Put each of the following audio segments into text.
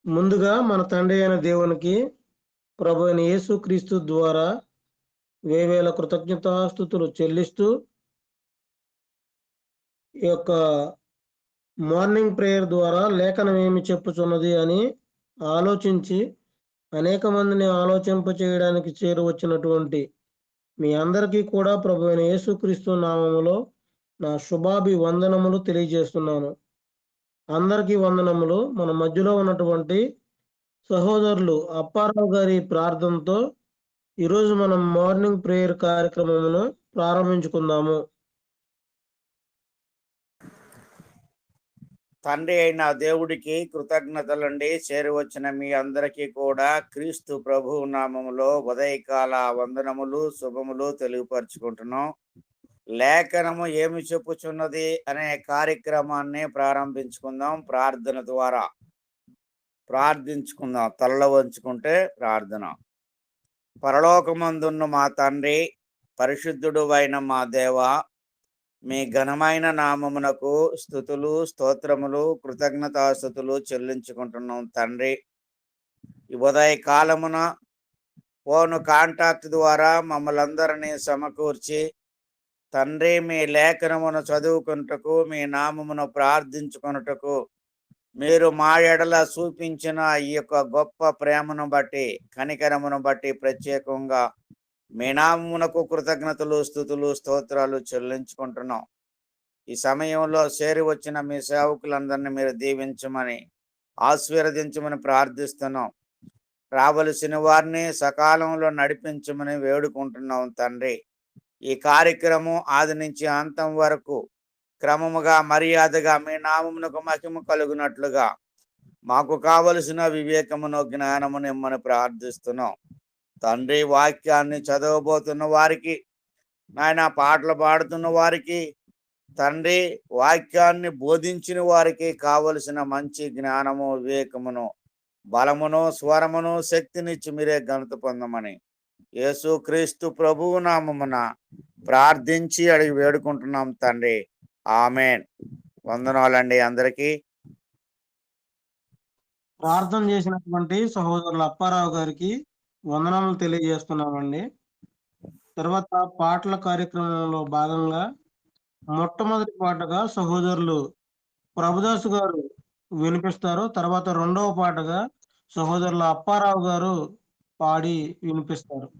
ముందుగా మన తండ్రి అయిన దేవునికి ప్రభు అయిన యేసుక్రీస్తు ద్వారా వేవేల కృతజ్ఞతాస్తుతులు చెల్లిస్తూ ఈ యొక్క మార్నింగ్ ప్రేయర్ ద్వారా లేఖనం ఏమి చెప్పుచున్నది అని ఆలోచించి అనేక మందిని ఆలోచింప చేయడానికి చేరువచ్చినటువంటి మీ అందరికీ కూడా ప్రభు అయిన యేసుక్రీస్తు నామములో నా శుభాభివందనములు తెలియజేస్తున్నాను. అందరికీ వందనములు. మన మధ్యలో ఉన్నటువంటి సహోదరులు అప్పారావు గారి ప్రార్థనతో ఈరోజు మనం మార్నింగ్ ప్రేయర్ కార్యక్రమమును ప్రారంభించుకుందాము. తండ్రి అయిన దేవుడికి కృతజ్ఞతలండి. చేరువచ్చిన మీ అందరికీ కూడా క్రీస్తు ప్రభు నామములో ఉదయకాల వందనములు శుభములు తెలియపరుచుకుంటున్నాం. లేఖనము ఏమి చెప్పుచున్నది అనే కార్యక్రమాన్ని ప్రారంభించుకుందాం. ప్రార్థన ద్వారా ప్రార్థించుకుందాం. తలలో వంచుకుంటే ప్రార్థన. పరలోకమందున్న మా తండ్రి, పరిశుద్ధుడు అయిన మా దేవ, మీ ఘనమైన నామమునకు స్తుతులు స్తోత్రములు కృతజ్ఞతాస్తుతులు చెల్లించుకుంటున్నాం తండ్రి. ఈ ఉదయ కాలమున ఫోన్ కాంటాక్ట్ ద్వారా మమ్మల్ని అందరినీ సమకూర్చి తండ్రి మీ లేఖనమును చదువుకున్నటకు, మీ నామమును ప్రార్థించుకున్నటకు మీరు మా ఎడల చూపించిన ఈ యొక్క గొప్ప ప్రేమను బట్టి, కనికరమును బట్టి ప్రత్యేకంగా మీ నామమునకు కృతజ్ఞతలు స్తుతులు స్తోత్రాలు చెల్లించుకుంటున్నాం. ఈ సమయంలో చేరి వచ్చిన మీ సేవకులందరినీ మీరు దీవించమని ఆశీర్వదించమని ప్రార్థిస్తున్నాం. రావలసిన వారిని సకాలంలో నడిపించమని వేడుకుంటున్నాం తండ్రి. ఈ కార్యక్రమం ఆది నుంచి అంతం వరకు క్రమముగా మర్యాదగా మీ నామమునకు మహిమ కలుగునట్లుగా మాకు కావలసిన వివేకమును జ్ఞానమును ఇమ్మని ప్రార్థిస్తున్నాం తండ్రి. వాక్యాన్ని చదవబోతున్న వారికి, నాయన పాటలు పాడుతున్న వారికి, తండ్రి వాక్యాన్ని బోధించిన వారికి కావలసిన మంచి జ్ఞానము వివేకమును బలమును స్వరమును శక్తినిచ్చి మీరే ఘనత పొందమని యేసు క్రీస్తు ప్రభువు నామమున ప్రార్థించి అడిగి వేడుకుంటున్నాం తండ్రి. ఆమెన్. వందనాలండి అందరికీ. ప్రార్థన చేసినటువంటి సహోదరులు అప్పారావు గారికి వందనములు తెలియజేస్తున్నామండి. తర్వాత పాటల కార్యక్రమంలో భాగంగా మొట్టమొదటి పాటగా సహోదరులు ప్రభుదాసు గారు వినిపిస్తారు. తర్వాత రెండవ పాటగా సహోదరులు అప్పారావు గారు పాడి వినిపిస్తారు.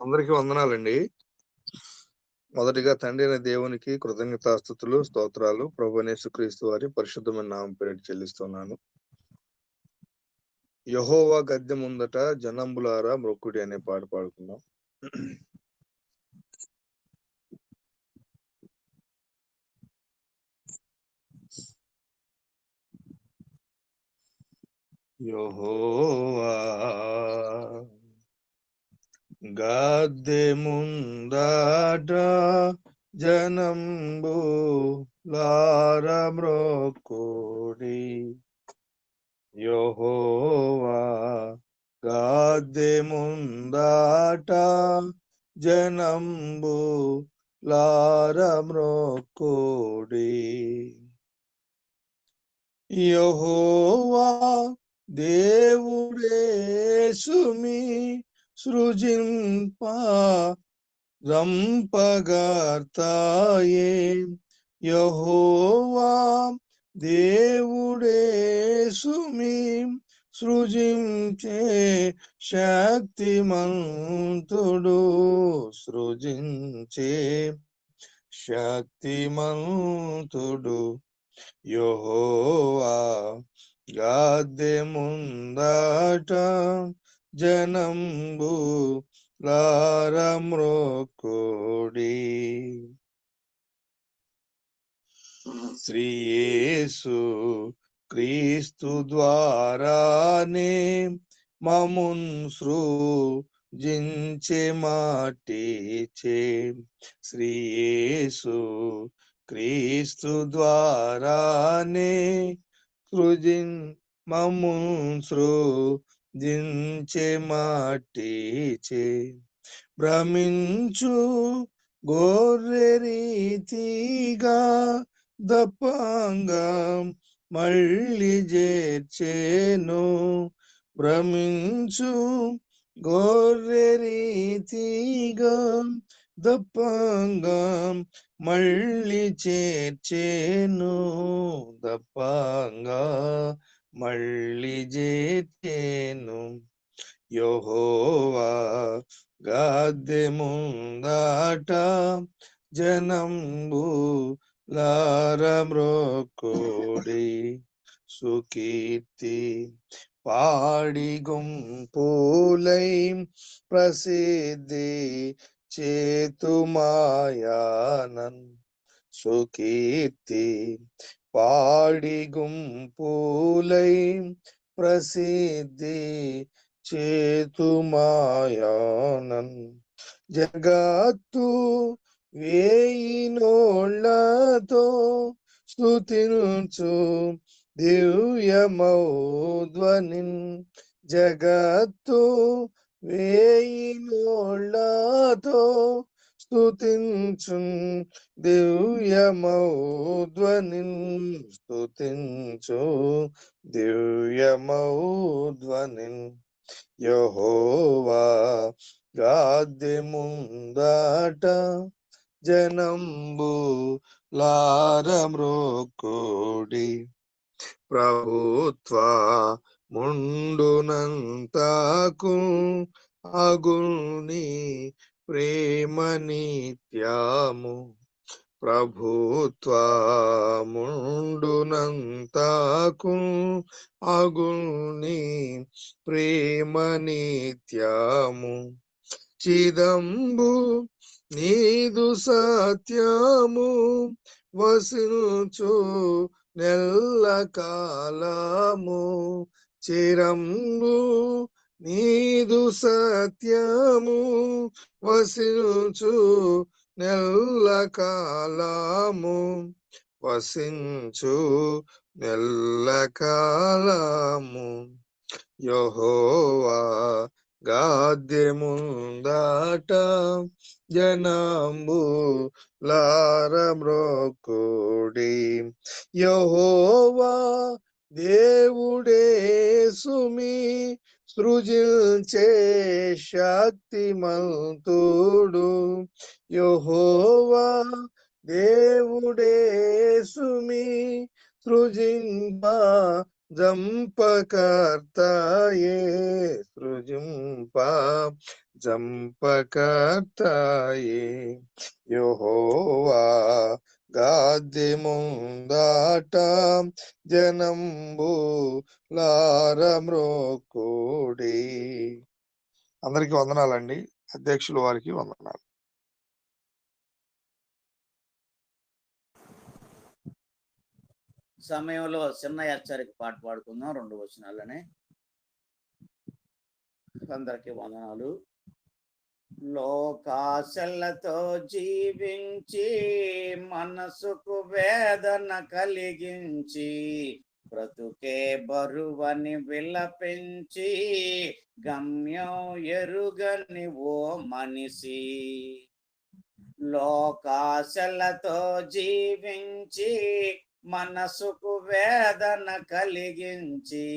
అందరికీ వందనాలండి. మొదటిగా తండ్రి అయిన దేవునికి కృతజ్ఞతాస్తుతులు స్తోత్రాలు ప్రభువైన యేసుక్రీస్తు వారి పరిశుద్ధమైన నామం పేరిట చెల్లిస్తున్నాను. యెహోవా గద్దె ముందట జనంబులారా మ్రొక్కుడి అనే పాట పాడుకుందాం. యెహోవా గద్దె ముందట జనంబులార మ్రొక్కుడి. యెహోవా గద్దె ముందట జనంబులార మ్రొక్కుడి. యెహోవా దేవుడేసుమి సృజింప రంపగర్తాయే. యెహోవా దేవుడేసుమి సృజించే శక్తిమంతుడు. సృజించే శక్తిమంతుడు. యెహోవా గద్దె ముందట జనంబులార మ్రొక్కుడి. శ్రీ యేసు క్రీస్తు ద్వారానే మమ్మున్ సృజించె మాటిచే. శ్రీ యేసు క్రీస్తు ద్వారానే మమ్మున్ సృజించె మాటిచే. భ్రమించు గొర్రె రీతిగా దప్పంగా మళ్ళీ చేర్చేను. భ్రమించు గొర్రె రీతిగా దప్పంగా మళ్ళీ చేర్చేను. దప్పంగా మళ్ళీ చేర్చేను. యెహోవా గద్దె ముందట జనంబు లారమ్రొక్కుడి. సుకీర్తి పాడి గుంపులై ప్రసిద్ధి చేతుమాయానన్. సుకీర్తి పాడి గుంపులై ప్రసిద్ధి చేతుమాయానన్. జగత్తు వేయినోళ్ళతో స్తుతించు దివ్యమౌ ధ్వనిన్. జగత్తు వేయినోళ్ళతో స్తుతించు దివ్యమౌ ధ్వనిన్. స్తుతించు దివ్యమౌ ధ్వనిన్. యెహోవా గద్దె ముందట జనంబు లారమ్రొక్కుడి. ప్రభుత్వ ముండునంతకు అగుని ప్రేమ నిత్యము. ప్రభుత్వ ముండునంతకు అగుని ప్రేమ నిత్యము. చిదంబు నీదు సత్యము వసించు నెల్ల కాలము. చిరంబు నీదు సత్యము వసించు నెల్ల కాలము. వసించు నెల్ల కాలము. యెహోవా గద్దె ముందట జనంబు లారమ్రొక్కుడి. యెహోవా దేవుడే సుమి సృజించే శక్తిమంతుడు. యెహోవా దేవుడే సుమి సృజింప జంపకర్తాయే. సృజింప జంపకర్తాయే. యెహోవా గద్దె ముందట జనంబు లారమ్రొక్కుడి. అందరికీ వందనాలండి. అధ్యక్షుల వారికి వందనాలు. సమయంలో చిన్న హెచ్చరిక పాట పాడుకుందాం 2 వచనాలనే. అందరికీ వందనాలు. లోకాశలతో జీవించి మనసుకు వేదన కలిగించి బ్రతుకే బరువని విలపించి గమ్యం ఎరుగని ఓ మనిషి. లోకాశలతో జీవించి మనసుకు వేదన కలిగించి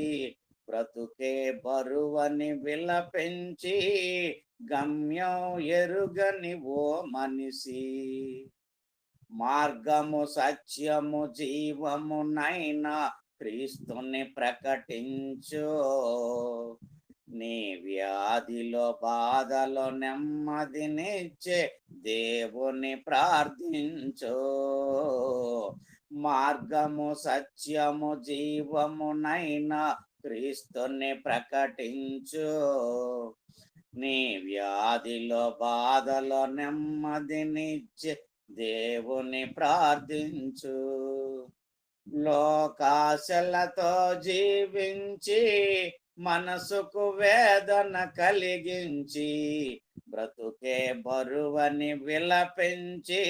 బ్రతుకే బరువని విలపించి గమ్యం ఎరుగని ఓ మనిషి. మార్గము సత్యము జీవమునైనా క్రీస్తుని ప్రకటించు. నీ వ్యాధిలో బాధలో నెమ్మదినిచ్చే దేవుని ప్రార్థించు. మార్గము సత్యము జీవమునైనా క్రీస్తుని ప్రకటించు. నీ వ్యాధిలో బాధలో నెమ్మదినిచ్చే దేవుని ప్రార్థించు. లోకాశలతో జీవించి మనసుకు వేదన కలిగించి బ్రతుకే బరువని విలపించి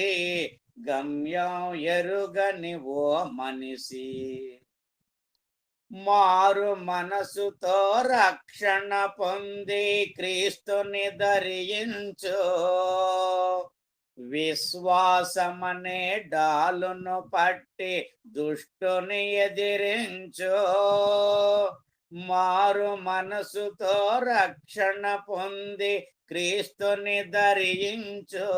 గమ్యం ఎరుగని ఓ మనిషి. మారు మనసుతో రక్షణ పొంది క్రీస్తుని ధరించు. విశ్వాసమనే డాలును పట్టి దుష్టుని ఎదిరించు, మారు మనసుతో రక్షణ పొంది క్రీస్తుని ధరించు.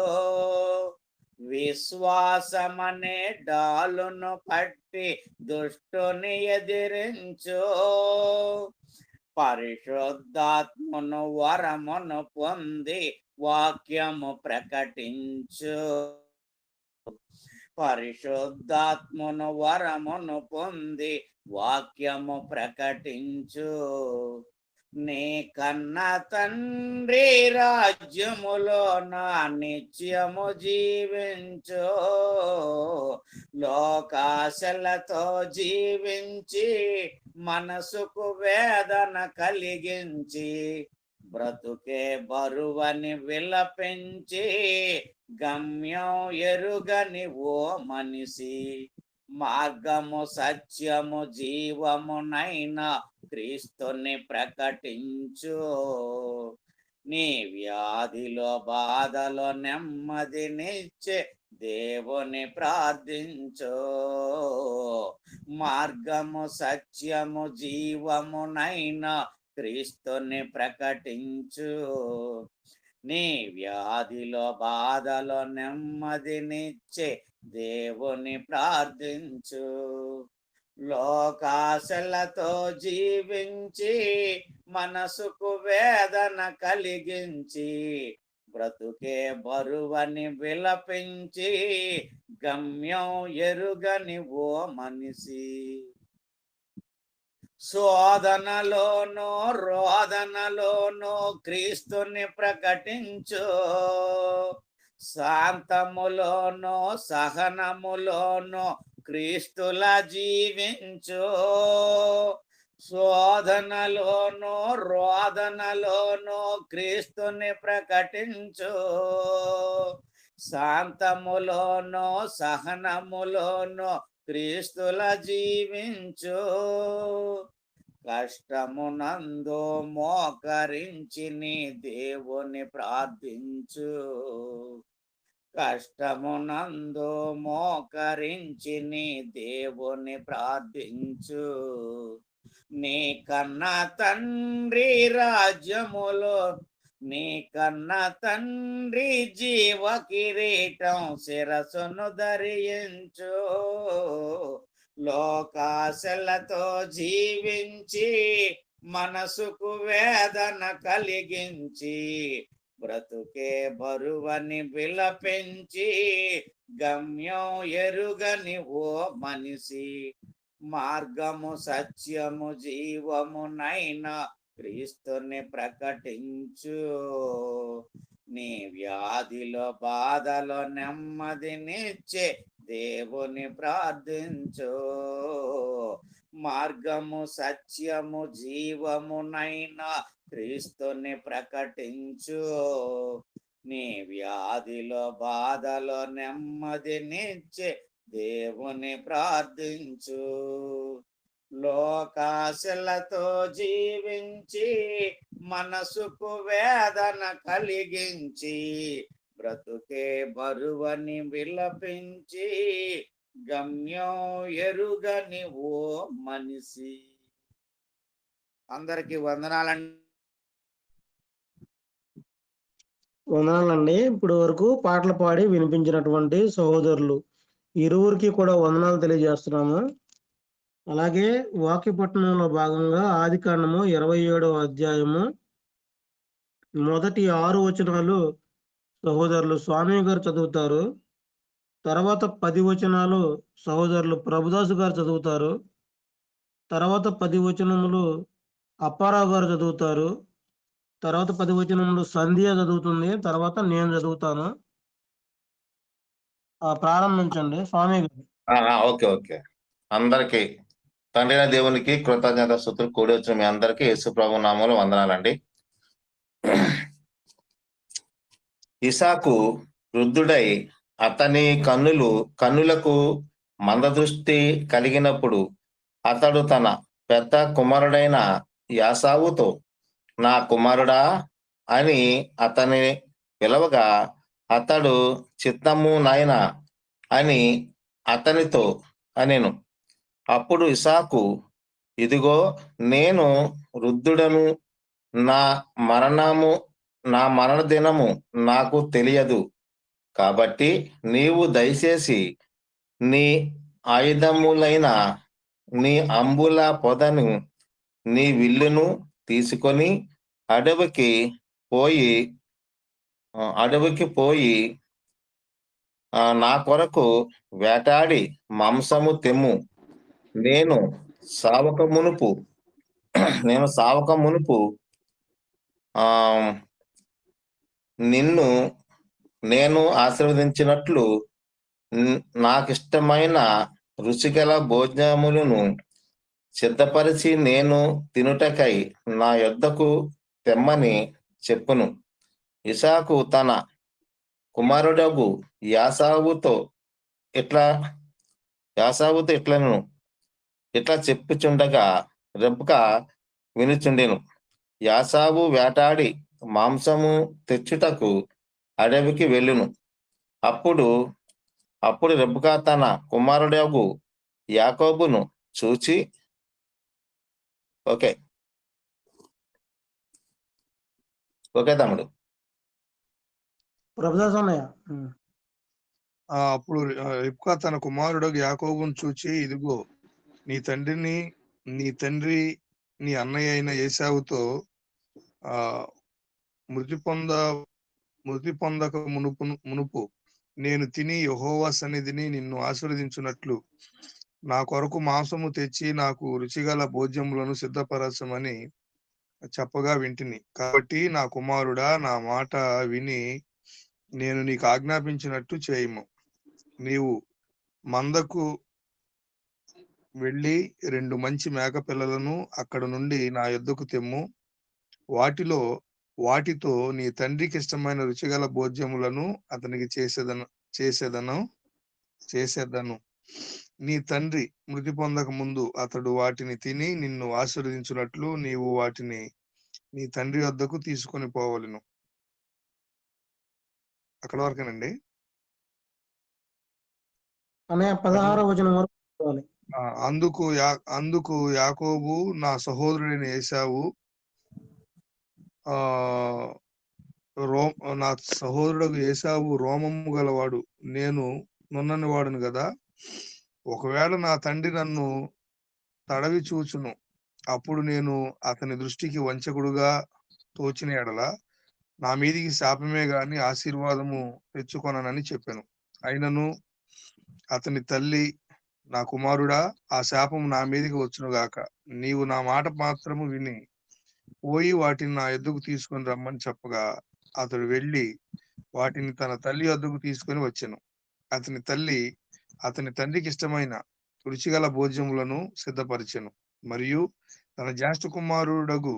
విశ్వాసమనే డాలును పట్టి దుష్టుని ఎదిరించు, పరిశుద్ధాత్మను వరమును పొంది వాక్యము ప్రకటించు. పరిశుద్ధాత్మను వరమును పొంది వాక్యము ప్రకటించు. నీ కన్న తండ్రి రాజ్యములో నా నిత్యము జీవించు, లోకాశలతో జీవించి మనసుకు వేదన కలిగించి, బ్రతుకే బరువని విలపించి, గమ్యం ఎరుగని ఓ మనిషి, మార్గము సత్యము జీవమునైనా క్రీస్తుని ప్రకటించు. నీ వ్యాధిలో బాధలో నెమ్మదినిచ్చే దేవుని ప్రార్థించు, మార్గము సత్యము జీవమునైనా క్రీస్తుని ప్రకటించు. నీ వ్యాధిలో బాధలో నెమ్మదినిచ్చే దేవుని ప్రార్థించు. లోకాశలతో జీవించి మనసుకు వేదన కలిగించి, బ్రతుకే బరువని విలపించి, గమ్యం ఎరుగని ఓ మనిషి, శోధనలోనూ రోదనలోనూ క్రీస్తుని ప్రకటించు, శాంతములోనూ సహనములోనూ క్రీస్తుల జీవించు. శోధనలోనూ రోదనలోనూ క్రీస్తుని ప్రకటించు, శాంతములోనూ సహనములోనూ క్రీస్తుల జీవించు. కష్టమునందు మోకరించి నీ దేవుని ప్రార్థించు, కష్టమునందు మోకరించి నీ దేవుని ప్రార్థించు. నీ కన్న తండ్రి రాజ్యములో, నీ కన్న తండ్రి జీవ కిరీటం శిరసును ధరించు, లోకాశలతో జీవించి మనసుకు వేదన కలిగించి, బ్రతుకే బరువని విలపించి, గమ్యం ఎరుగని ఓ మనిషి, మార్గము సత్యము జీవమునైనా క్రీస్తుని ప్రకటించు. నీ వ్యాధిలో బాధలో నెమ్మదినిచ్చే దేవుని ప్రార్థించు, మార్గము సత్యము జీవమునైనా క్రీస్తుని ప్రకటించు. నీ వ్యాధిలో బాధలో నెమ్మదినిచ్చే దేవుని ప్రార్థించు. లోకాశలతో జీవించి మనసుకు వేదన కలిగించి, బ్రతుకే బరువని విలపించి, గమ్యం ఎరుగని ఓ మనిషి. అందరికి వందనాలండి. వందనాలండి. ఇప్పుడు వరకు పాటలు పాడి వినిపించినటువంటి సహోదరులు ఇరువురికి కూడా వందనాలు తెలియజేస్తున్నాము. అలాగే వాక్య పఠనంలో భాగంగా ఆదికాండము 27వ అధ్యాయము మొదటి 6 వచనాలు సహోదరులు స్వామి గారు చదువుతారు. తర్వాత 10 వచనాలు సహోదరులు ప్రభుదాసు గారు చదువుతారు. తర్వాత 10 వచనములు అప్పారావు గారు చదువుతారు. తర్వాత 10 వచనములు సంధ్య చదువుతుంది. తర్వాత నేను చదువుతాను. ప్రారంభించండి స్వామి గారు. Okay okay. అందరికి తండ్రి అయిన దేవునికి కృతజ్ఞత స్తుతులు. కూడి వచ్చిన మీ అందరికీ యేసు ప్రభు నామములో వందనాలండి. ఇసాకు వృద్ధుడై అతని కన్నులకు మందదృష్టి కలిగినప్పుడు అతడు తన పెద్ద కుమారుడైన యాసావుతో, నా కుమారుడా అని అతని పిలవగా, అతడు చిత్తము నాయన అని అతనితో అనెను. అప్పుడు ఇసాకు, ఇదిగో నేను వృద్ధుడను, నా మరణ దినము నాకు తెలియదు. కాబట్టి నీవు దయచేసి నీ ఆయుధములైన నీ అంబుల పొదను నీ విల్లును తీసుకొని అడవికి పోయి నా కొరకు వేటాడి మాంసము తెమ్ము. నేను సావక మునుపు నిన్ను నేను ఆశీర్వదించినట్లు నాకిష్టమైన రుచిగల భోజనములను సిద్ధపరిచి నేను తినుటకై నా యొద్దకు తెమ్మని చెప్పును. ఇసాకు తన కుమారుడగు యాసావుతో ఇట్లా చెప్పుచుండగా రెబ్కా వినుచుండెను. యాసావు వేటాడి మాంసము తెచ్చుటకు అడవికి వెళ్ళును. అప్పుడు రెబ్కా తన కుమారుడగు యాకోబును చూచి, ఓకే తమ్ముడు. ప్రభుదాస్ అన్నయ్య. అప్పుడు రిబ్కా తన కుమారుడు యాకోబును చూచి, ఇదిగో నీ తండ్రి నీ అన్నయ్య అయిన ఏశావుతో మృతి పొందక మునుపు నేను తిని యెహోవా సన్నిధిని నిన్ను ఆశీర్వదించున్నట్లు నా కొరకు మాంసము తెచ్చి నాకు రుచిగల భోజ్యములను సిద్ధపరచమని చెప్పగా వింటిని. కాబట్టి నా కుమారుడా, నా మాట విని నేను నీకు ఆజ్ఞాపించినట్టు చేయము. నీవు మందకు వెళ్ళి 2 మంచి మేక పిల్లలను అక్కడ నుండి నా యొద్దకు తెమ్ము. వాటితో నీ తండ్రికి ఇష్టమైన రుచిగల భోజ్యములను అతనికి చేసేదను. నీ తండ్రి మృతి పొందక ముందు అతడు వాటిని తిని నిన్ను ఆశీర్వదించినట్లు నీవు వాటిని నీ తండ్రి వద్దకు తీసుకొని పోవలెను. అక్కడ వరకేనండి. అన్నయ్య 16వ వచనం వరకు చదవాలి. అందుకు యాకోబు, నా సహోదరుడైన ఏశావు, నా సహోదరుడు ఏశావు రోమము గలవాడు, నేను నున్నని వాడును కదా. ఒకవేళ నా తండ్రి నన్ను తడవి చూచును, అప్పుడు నేను అతని దృష్టికి వంచకుడుగా తోచిన ఎడల నా మీదికి శాపమే గాని ఆశీర్వాదము తెచ్చుకొననని చెప్పాను. అయినను అతని తల్లి, నా కుమారుడా, ఆ శాపము నా మీదకి వచ్చునుగాక. నీవు నా మాట మాత్రము విని పోయి వాటిని నా యొద్దకు తీసుకొని రమ్మని చెప్పగా అతడు వెళ్ళి వాటిని తన తల్లి యొద్దకు తీసుకొని వచ్చెను. అతని తల్లి అతని తండ్రికి ఇష్టమైన రుచిగల భోజ్యములను సిద్ధపరిచెను. మరియు తన జ్యేష్ఠ కుమారుడగు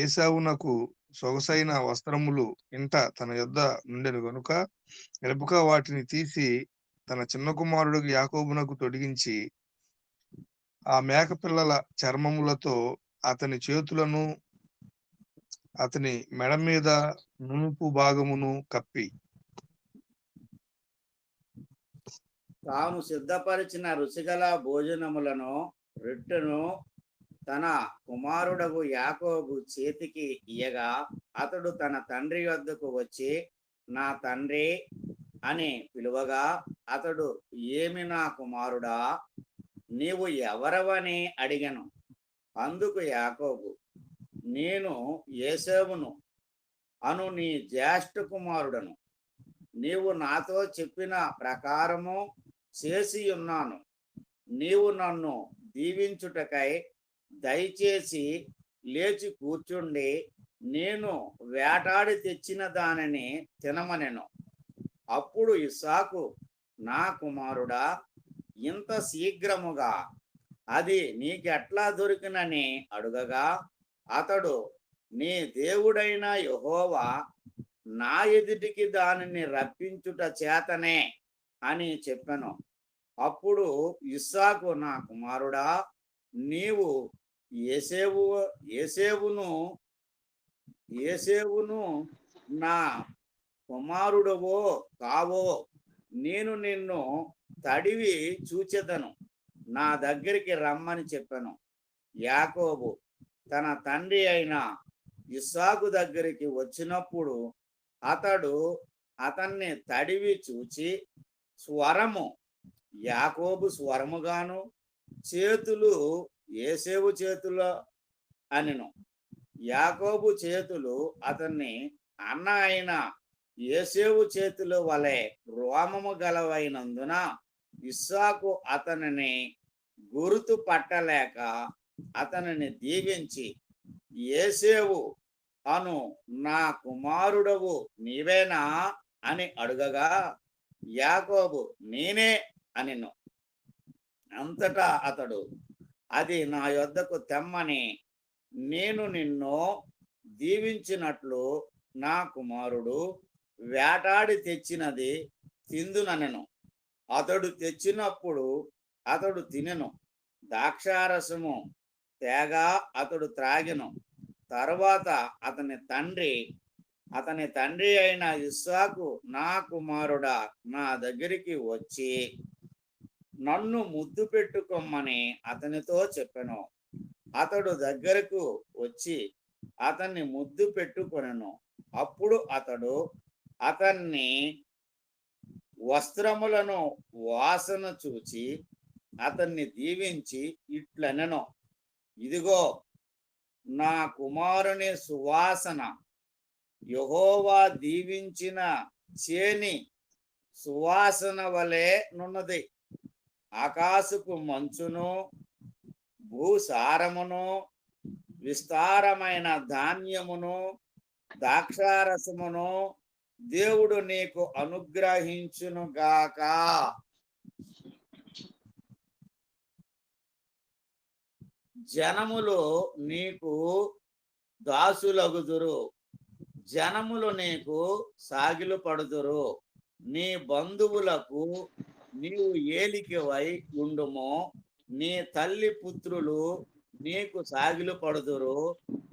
ఏశావునకు సొగసైన వస్త్రములు ఇంట తన యొద్ద నుండెను గనుక రెబ్కా వాటిని తీసి తన చిన్న కుమారుడు యాకోబునకు తొడిగించి ఆ మేక పిల్లల చర్మములతో అతని చేతులను అతని మెడ మీద నునుపు భాగమును కప్పి తాను సిద్ధపరిచిన రుచిగల భోజనములను రొట్టెను తన కుమారుడగు యాకోబు చేతికి ఇయ్యగా అతడు తన తండ్రి వద్దకు వచ్చి, నా తండ్రి అని పిలువగా అతడు, ఏమి నా కుమారుడా, నీవు ఎవరవని అడిగెను. అందుకు యాకోబు, నేను ఏశావును అను నీ జ్యేష్ఠ కుమారుడను. నీవు నాతో చెప్పిన ప్రకారము చేసి ఉన్నాను. నీవు నన్ను దీవించుటకై దయచేసి లేచి కూర్చుండి నేను వేటాడి తెచ్చిన దానిని తినమనెను. అప్పుడు ఇస్సాకు, నా కుమారుడా, ఇంత శీఘ్రముగా అది నీకెట్లా దొరికినని అడుగగా అతడు, నీ దేవుడైన యెహోవా నా ఎదుటికి దానిని రప్పించుట చేతనే అని చెప్పెను. అప్పుడు ఇస్సాకు, నా కుమారుడా, నీవు ఏసేవును నా కుమారుడవో కావో నేను నిన్ను తడివి చూచెదను, నా దగ్గరికి రమ్మని చెప్పాను. యాకోబు తన తండ్రి అయిన ఇస్సాకు దగ్గరికి వచ్చినప్పుడు అతడు అతన్ని తడివి చూచి స్వరము యాకోబు స్వరముగాను, చేతులు ఏసేవు చేతులు అనెను. యాకోబు చేతులు అతన్ని అన్న అయిన ఏసేవు చేతుల వలె రోమము గలవైనందున ఇస్సాకు అతనిని గుర్తు పట్టలేక అతనిని దీవించి, ఏసేవు అను నా కుమారుడవు నీవేనా అని అడుగగా యాకోబు నేనే అనెను. అంతటా అతడు అది నా యొద్దకు తెమ్మని, నేను నిన్ను దీవించినట్లు నా కుమారుడు వేటాడి తెచ్చినది తిందుననెను. అతడు తెచ్చినప్పుడు అతడు తినెను. ద్రాక్షారసము తేగా అతడు త్రాగెను. తరువాత అతని తండ్రి అయిన ఇస్సాకు, నా కుమారుడా నా దగ్గరికి వచ్చి నన్ను ముద్దు పెట్టుకోమని అతనితో చెప్పెను. అతడు దగ్గరకు వచ్చి అతన్ని ముద్దు పెట్టుకొనెను. అప్పుడు అతడు అతన్ని వస్త్రములను వాసన చూచి అతన్ని దీవించి ఇట్లనెను, ఇదిగో నా కుమారుని సువాసన యెహోవా దీవించిన చేని సువాసన వలె నున్నది. ఆకాశపు మంచును భూసారమును విస్తారమైన ధాన్యమును ద్రాక్షారసమును దేవుడు నీకు అనుగ్రహించునుగాక. జనములు నీకు దాసులగుదురు, జనములు నీకు సాగిలు పడుదురు. నీ బంధువులకు నీవు ఏలికవై ఉండుము. నీ తల్లి పుత్రులు నీకు సాగిలు పడుదురు.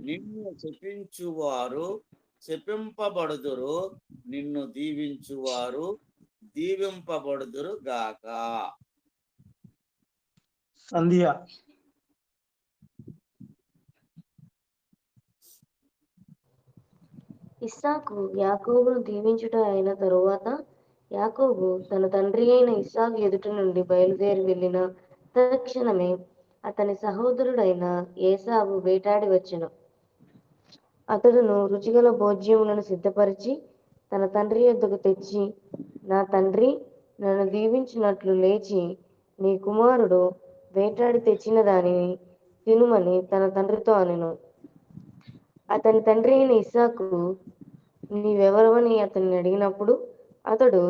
నిన్ను శపించువారు శపింపబడుదురు, నిన్ను దీవించువారు దీవింపబడుదురు గాక. సంధ్య. ఇస్సాకు యాకోబును దీవించుట అయిన తరువాత యాకోబు తన తండ్రి అయిన ఇస్సాకు ఎదుట నుండి బయలుదేరి వెళ్ళిన తక్షణమే అతని సహోదరుడైన ఏసావు వేటాడి వచ్చెను. అతడును రుచిగల భోజ్యములను సిద్ధపరిచి తన తండ్రి యొద్దకు తెచ్చి, నా తండ్రి నన్ను దీవించినట్లు లేచి నీ కుమారుడు వేటాడి తెచ్చిన దానిని తినుమని తన తండ్రితో అనెను. అతని తండ్రి అయిన ఇస్సాకు నీవెవరవని అతన్ని అడిగినప్పుడు అతడు,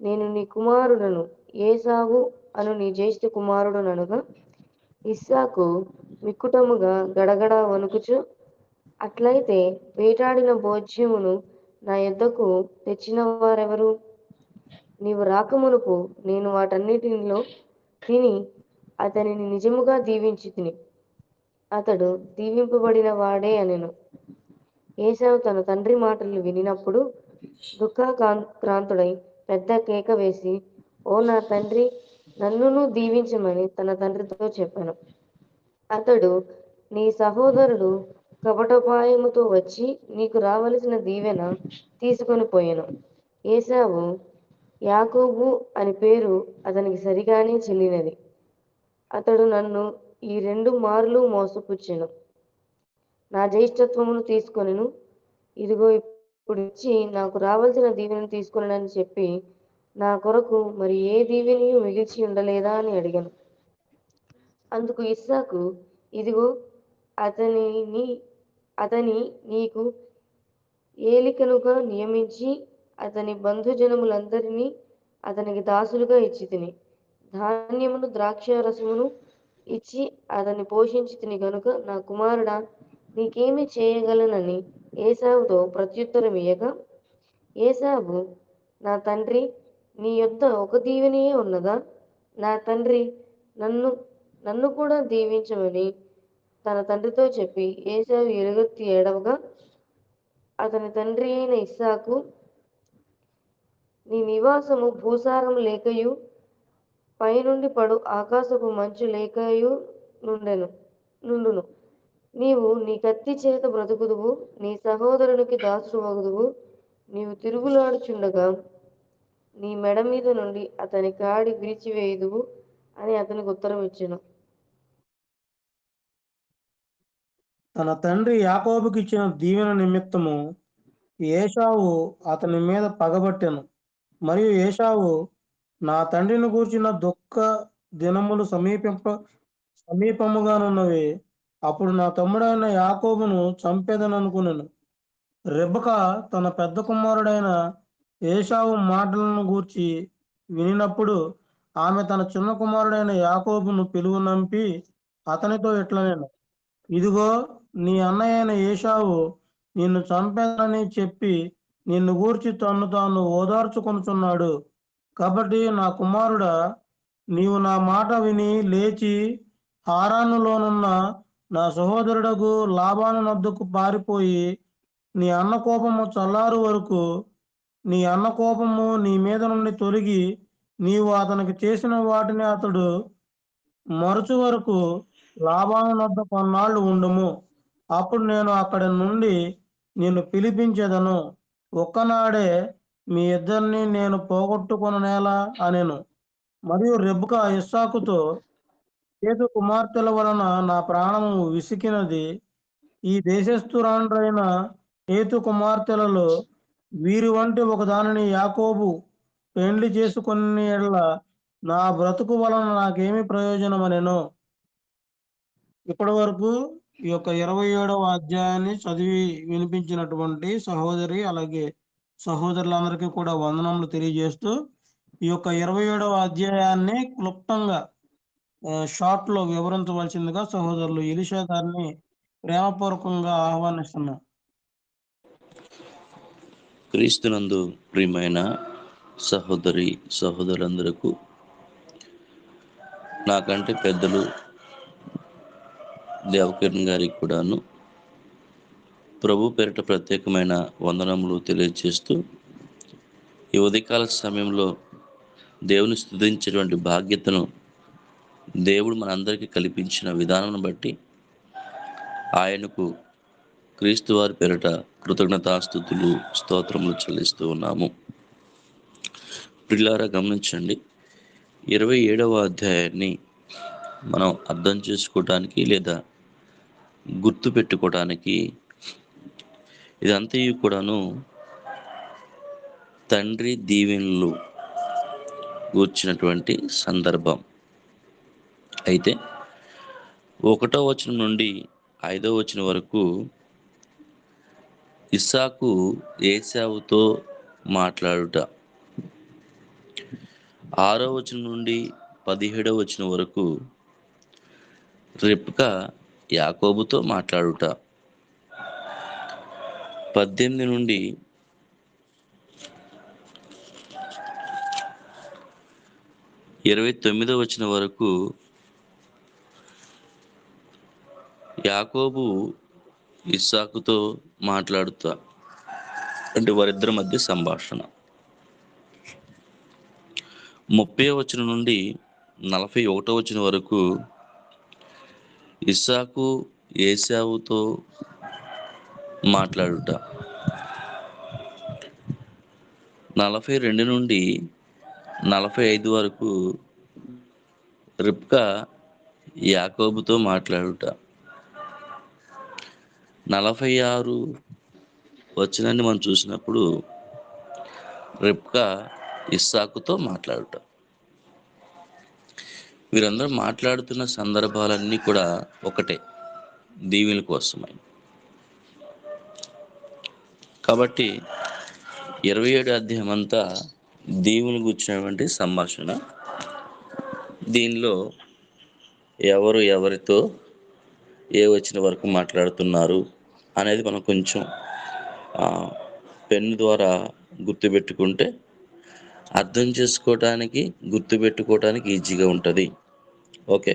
నేను నీ కుమారుడను ఏసావు అను నీ జ్యేష్ఠ కుమారుడుననగా, ఇస్సాకు మిక్కుటముగా గడగడ వణుకుచు, అట్లయితే వేటాడిన భోజ్యమును నా యొద్దకు తెచ్చిన వారెవరు? నీవు రాకమునుపు నేను వాటన్నిటిలో తిని అతనిని నిజముగా దీవించి తిని, అతడు దీవింపబడిన వాడే అనెను. ఏసావు తన తండ్రి మాటలు వినినప్పుడు దుఃఖాక్రాంతుడై పెద్ద కేక వేసి, ఓ నా తండ్రి, నన్నును దీవించమని తన తండ్రితో చెప్పాను. అతడు, నీ సహోదరుడు కపటోపాయముతో వచ్చి నీకు రావలసిన దీవెన తీసుకొని పోయెను. ఏసావు యాకోబు అని పేరు అతనికి సరిగానే చెల్లినది. అతడు నన్ను ఈ 2 మార్లు మోసపుచ్చెను. నా జ్యేష్ఠత్వమును తీసుకొనెను. ఇదిగో ఇప్పుడు ఇచ్చి నాకు రావలసిన దీవెనను తీసుకొనని చెప్పి, నా కొరకు మరి ఏ దీవెనయు మిగిల్చి ఉండలేదా అని అడిగాను. అందుకు ఇస్సాకు, ఇదిగో అతని నీకు ఏలికనుగా నియమించి అతని బంధుజనములందరినీ అతనికి దాసులుగా ఇచ్చి తిని, ధాన్యమును ద్రాక్షారసమును ఇచ్చి అతన్ని పోషించి తిని గనుక నా కుమారుడా నీకేమి చేయగలనని ఏసావుతో ప్రత్యుత్తరం ఇయ్యగా, ఏసావు, నా తండ్రి, నీ యొద్ద ఒక దీవెనయే ఉన్నదా? నా తండ్రి నన్ను కూడా దీవించమని తన తండ్రితో చెప్పి ఏసావు ఎలుగెత్తి ఏడవగా, అతని తండ్రి అయిన ఇస్సాకు నీ నివాసము భూసారం లేకయు పైనుండి పడు ఆకాశపు మంచు లేకయు నుండును. నీవు నీ కత్తి చేత బ్రతుకుదువు, నీ సహోదరునికి దాసుడు వగుదువు. నీవు తిరుగులాడుచుండగా నీ మెడ మీద నుండి అతని కాడి విరిచివేయుదువు అని అతనికి ఉత్తరం ఇచ్చెను. తన తండ్రి యాకోబుకి ఇచ్చిన దీవెన నిమిత్తము ఏశావు అతని మీద పగబట్టెను. మరియు ఏశావు, నా తండ్రిని గూర్చిన దుఃఖ దినములు సమీపముగానున్నవి, అప్పుడు నా తమ్ముడైన యాకోబును చంపేదననుకునెను. రెబెకా తన పెద్ద కుమారుడైన ఏశావు మాటలను గూర్చి వినినప్పుడు ఆమె తన చిన్న కుమారుడైన యాకోబును పిలువనంపి అతనితో ఇట్లనెను, ఇదిగో నీ అన్నయ్యైన ఏశావు నిన్ను చంపేదని చెప్పి నిన్ను గూర్చి తన్ను తాను ఓదార్చుకొనుచున్నాడు. కాబట్టి నా కుమారుడా, నీవు నా మాట విని లేచి హారానులోనున్న నా సహోదరుడకు లాబాను నద్దకు పారిపోయి నీ అన్న కోపము చల్లారు వరకు, నీ అన్న కోపము నీ మీద నుండి తొలగి నీవు అతనికి చేసిన వాటిని అతడు మరచు వరకు లాబాను నద్ద కొన్నాళ్ళు ఉండుము. అప్పుడు నేను అక్కడి నుండి నిన్ను పిలిపించెదను. ఒక్కనాడే మీ ఇద్దరిని నేను పోగొట్టుకొననేలా అనెను. మరియు రెబెకా ఇస్సాకుతో, హేతు కుమార్తెల వలన నా ప్రాణము విసికినది. ఈ దేశస్థురాండ్రైన హేతు కుమార్తెలలో వీరి వంటి ఒకదానిని యాకోబు పెండ్లి చేసుకుని ఎడల నా బ్రతుకు వలన నాకేమి ప్రయోజనమనెను. ఇప్పటి వరకు ఈ యొక్క 27వ అధ్యాయాన్ని చదివి వినిపించినటువంటి సహోదరి అలాగే సహోదరులందరికీ కూడా వందనములు తెలియజేస్తూ ఈ యొక్క 27వ అధ్యాయాన్ని క్లుప్తంగా షార్ట్ లో వివరించవలసిందిగా సహోదరులు ఎలీషా గారిని ప్రేమపూర్వకంగా ఆహ్వానిస్తున్నాం. క్రీస్తునందు ప్రియమైన సహోదరి సహోదరులందరకు నాకంటే పెద్దలు దేవకిరణ్ గారికి కూడాను ప్రభు పేరిట ప్రత్యేకమైన వందనములు తెలియజేస్తూ ఈ ఉదయకాల సమయంలో దేవుని స్తుతించేటువంటి బాధ్యతను దేవుడు మనందరికీ కల్పించిన విధానం బట్టి ఆయనకు క్రీస్తు వారి పేరిట కృతజ్ఞతాస్తుతులు స్తోత్రములు చెల్లిస్తూ ఉన్నాము. ప్రియులారా గమనించండి, 27వ అధ్యాయాన్ని మనం అర్థం చేసుకోవటానికి లేదా గుర్తు పెట్టుకోవటానికి ఇదంతయు కూడాను తండ్రి దీవెనలు గూర్చినటువంటి సందర్భం. అయితే 1వ వచనం నుండి 5వ వచనం వరకు ఇస్సాకు ఏశావుతో మాట్లాడుట, 6వ వచనం నుండి 17వ వచనం వరకు రెబ్కా యాకోబుతో మాట్లాడుట, 18 నుండి 29వ వచనం వరకు యాకోబు ఇస్సాకుతో మాట్లాడుతా, అంటే వారిద్దరి మధ్య సంభాషణ. 30వ వచనం నుండి 41వ వచనం వరకు ఇస్సాకు ఏశావుతో మాట్లాడుట, 42 నుండి 45 వరకు రెబ్కా యాకోబుతో మాట్లాడుట, 46 వచనాన్ని మనం చూసినప్పుడు రెబ్కా ఇస్సాకుతో మాట్లాడుట. వీరందరూ మాట్లాడుతున్న సందర్భాలన్నీ కూడా ఒకటే, దీవెనల కోసమై. కాబట్టి 27 అధ్యాయం అంతా దీవెనలు గురించినటువంటి సంభాషణ. దీనిలో ఎవరు ఎవరితో ఏ వచ్చిన వరకు మాట్లాడుతున్నారు అనేది మనం కొంచెం పెన్ను ద్వారా గుర్తుపెట్టుకుంటే అర్థం చేసుకోవటానికి గుర్తుపెట్టుకోవటానికి ఈజీగా ఉంటుంది. ఓకే,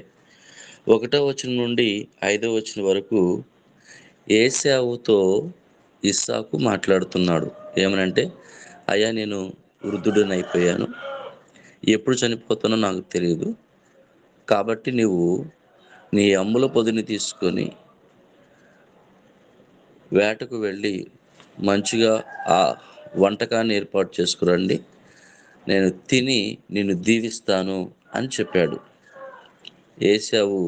1వ వచనం నుండి 5వ వచనం వరకు ఏశావుతో ఇస్సాకు మాట్లాడుతున్నాడు. ఏమనంటే, అయ్యా నేను వృద్ధుడనైపోయాను, ఎప్పుడు చనిపోతానో నాకు తెలియదు. కాబట్టి నీవు నీ అమ్ముల పొదిని తీసుకొని వేటకు వెళ్ళి మంచిగా ఆ వంటకాన్ని ఏర్పాటు చేసుకురండి, నేను తిని నిన్ను దీవిస్తాను అని చెప్పాడు. ఏశావు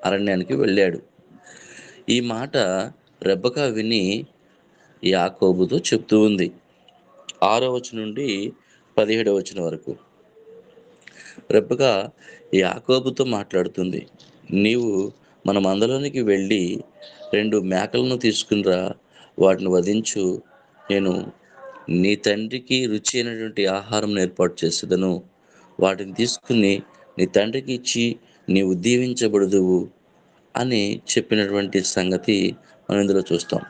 అరణ్యానికి వెళ్ళాడు. ఈ మాట రెబెకా విని యాకోబుతో చెప్తూ ఉంది. 6వ వచనం నుండి 17వ వచనం వరకు రెబెకా యాకోబుతో మాట్లాడుతుంది. నీవు మన మందలోనికి వెళ్ళి 2 మేకలను తీసుకునిరా, వాటిని వధించు, నేను నీ తండ్రికి రుచి అయినటువంటి ఆహారం ఏర్పాటు చేసేదను, వాటిని తీసుకుని నీ తండ్రికి ఇచ్చి నీవు దీవించబడుదువు అని చెప్పినటువంటి సంగతి మనం ఇందులో చూస్తాం.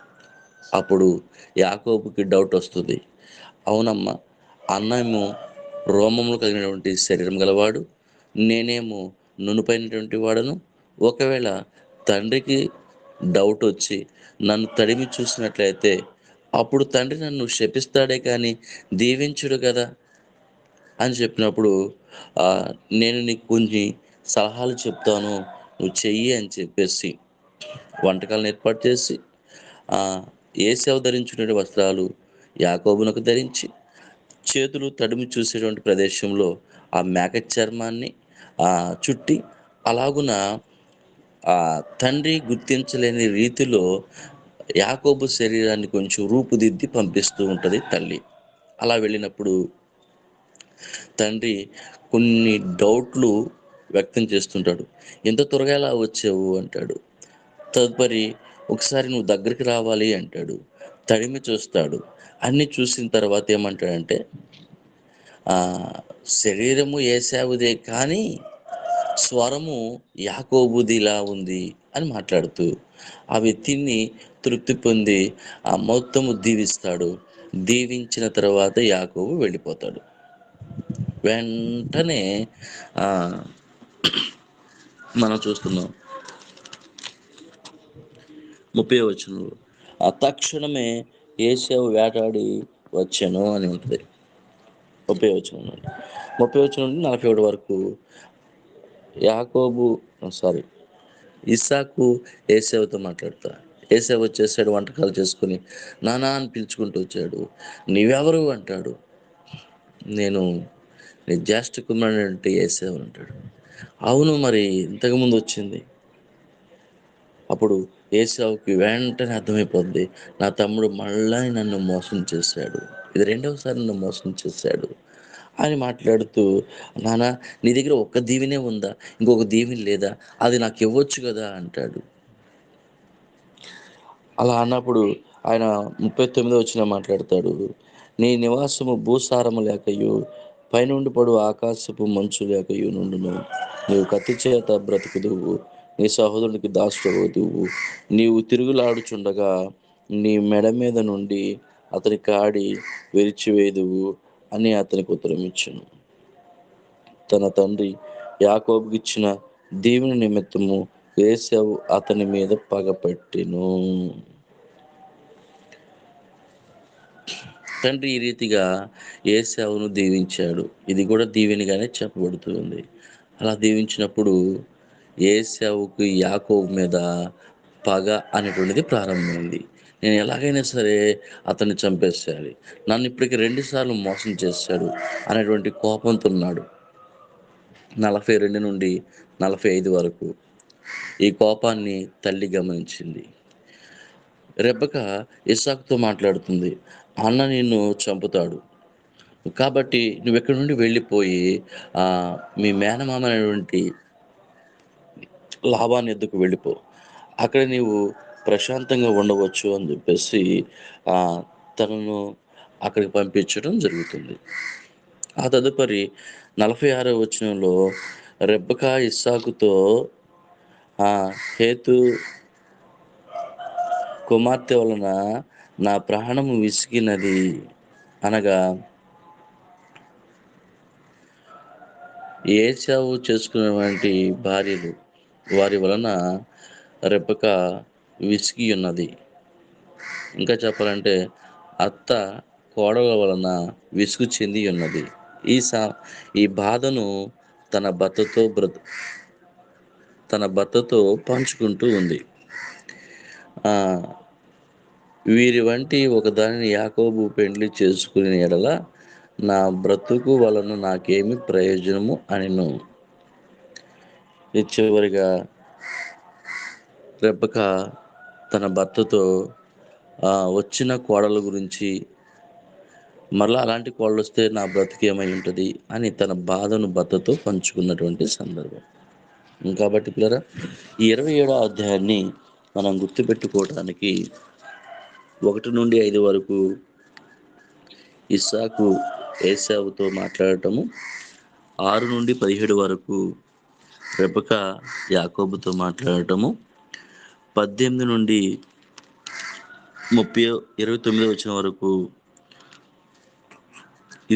అప్పుడు యాకోబుకి డౌట్ వస్తుంది. అవునమ్మా, అన్నేమో రోమములు కలిగినటువంటి శరీరం గలవాడు, నేనేమో నునుపైనటువంటి వాడను. ఒకవేళ తండ్రికి డౌట్ వచ్చి నన్ను తడిమి చూసినట్లయితే అప్పుడు తండ్రి నన్ను శపిస్తాడే కానీ దీవించుడు కదా అని చెప్పినప్పుడు, నేను నీకు కొన్ని సలహాలు చెప్తాను, నువ్వు చెయ్యి అని చెప్పేసి వంటకాలను ఏర్పాటు చేసి ఏశావు ధరించుకునే వస్త్రాలు యాకోబునకు ధరించి, చేతులు తడిమి చూసేటువంటి ప్రదేశంలో ఆ మేక చర్మాన్ని చుట్టి, అలాగున తండ్రి గుర్తించలేని రీతిలో యాకోబు శరీరాన్ని కొంచెం రూపుదిద్ది పంపిస్తూ ఉంటుంది తల్లి. అలా వెళ్ళినప్పుడు తండ్రి కొన్ని డౌట్లు వ్యక్తం చేస్తుంటాడు. ఎంత త్వరగా ఎలా వచ్చావు అంటాడు. తదుపరి ఒకసారి నువ్వు దగ్గరికి రావాలి అంటాడు. తడిమి చూస్తాడు. అన్ని చూసిన తర్వాత ఏమంటాడంటే, శరీరము ఏశావుదే కానీ స్వరము యాకోబుదిలా ఉంది అని మాట్లాడుతూ అవి తిని తృప్తి పొంది మొత్తము దీవిస్తాడు. దీవించిన తర్వాత యాకోబు వెళ్ళిపోతాడు. వెంటనే మనం చూస్తున్నాం 30వ వచనంలో తక్షణమే ఏశావు వేటాడి వచ్చాను అని ఉంటుంది. 30వ వచనం నుండి 41 వరకు ఇస్సాకు ఏశావుతో మాట్లాడతా. ఏశావు వచ్చేసాడు, వంటకాలు చేసుకుని నానా అని పిలుచుకుంటూ వచ్చాడు. నీవెవరు అంటాడు. నేను నీ జ్యేష్ఠ కుమారుడు అంటే ఏశావు అంటాడు. అవును, మరి ఇంతకుముందు వచ్చింది. అప్పుడు ఏశావుకి వెంటనే అర్థమైపోద్ది, నా తమ్ముడు మళ్ళా నన్ను మోసం చేశాడు, ఇది 2వసారి నన్ను మోసం చేశాడు అని మాట్లాడుతూ, నాన్న నీ దగ్గర ఒక్క దీవెనే ఉందా, ఇంకొక దీవెన లేదా, అది నాకు ఇవ్వచ్చు కదా అంటాడు. అలా అన్నప్పుడు ఆయన 39వ వచనం మాట్లాడతాడు, నీ నివాసము భూసారము లేకయు పైనుండి పడు ఆకాశపు మంచు లేకయు నుండును, నీవు కత్తి చేత బ్రతుకుదువు, నీ సహోదరునికి దాసుడవుదువు, నీవు తిరుగులాడుచుండగా నీ మెడ మీద నుండి అతని కాడి విరిచివేదువు అని అతనికి ఉత్తరం ఇచ్చాను. తన తండ్రి యాకోబుకి ఇచ్చిన దీవెన నిమిత్తము ఏశావు అతని మీద పగపట్టెను. తండ్రి ఈ రీతిగా ఏశావును దీవించాడు. ఇది కూడా దీవెనగానే చెప్పబడుతుంది. అలా దీవించినప్పుడు ఏశావుకి యాకోబు మీద పగ అనేటువంటిది ప్రారంభమైంది. నేను ఎలాగైనా సరే అతన్ని చంపేసేయాలి, నన్ను ఇప్పటికి 2 సార్లు మోసం చేశాడు అనేటువంటి కోపంతో ఉన్నాడు. 42 నుండి 45 వరకు ఈ కోపాన్ని తల్లి గమనించింది. రెబెకా ఇస్సాకుతో మాట్లాడుతుంది, అన్న నిన్ను చంపుతాడు, కాబట్టి నువ్వు ఎక్కడి నుండి వెళ్ళిపోయి మీ మేనమామ అనేటువంటి లాబాను ఎద్దుకు వెళ్ళిపో, అక్కడ నీవు ప్రశాంతంగా ఉండవచ్చు అని చెప్పేసి తనను అక్కడికి పంపించడం జరుగుతుంది. ఆ తదుపరి 46వ వచనంలో రెబెకా ఇస్సాకుతో హేతు కుమార్తె వలన నా ప్రాణము విసిగినది అనగా, ఏశావు చేసుకున్నటువంటి భార్యలు వారి వలన రెబెకా విసిగి ఉన్నది. ఇంకా చెప్పాలంటే అత్త కోడల వలన విసుగు చెంది ఉన్నది. ఈ బాధను తన భర్తతో పంచుకుంటూ ఉంది. వీరి వంటి ఒకదానిని యాకోబు పెండ్లి చేసుకుని ఎడల నా బ్రతుకు వలన నాకేమి ప్రయోజనము అనెను. చివరిగా రెబెక్క తన భర్తతో వచ్చిన కోడల గురించి, మరలా అలాంటి కోడలు వస్తే నా బ్రతుకు ఏమై ఉంటుంది అని తన బాధను భర్తతో పంచుకున్నటువంటి సందర్భం. కాబట్టి పిల్లరా, ఈ 27వ అధ్యాయాన్ని మనం గుర్తుపెట్టుకోవడానికి 1 నుండి 5 వరకు ఇస్సాకు ఏశావుతో మాట్లాడటము, 6 నుండి 17 వరకు రెబెక్క యాకోబుతో మాట్లాడటము, 18 నుండి 29 వచ్చిన వరకు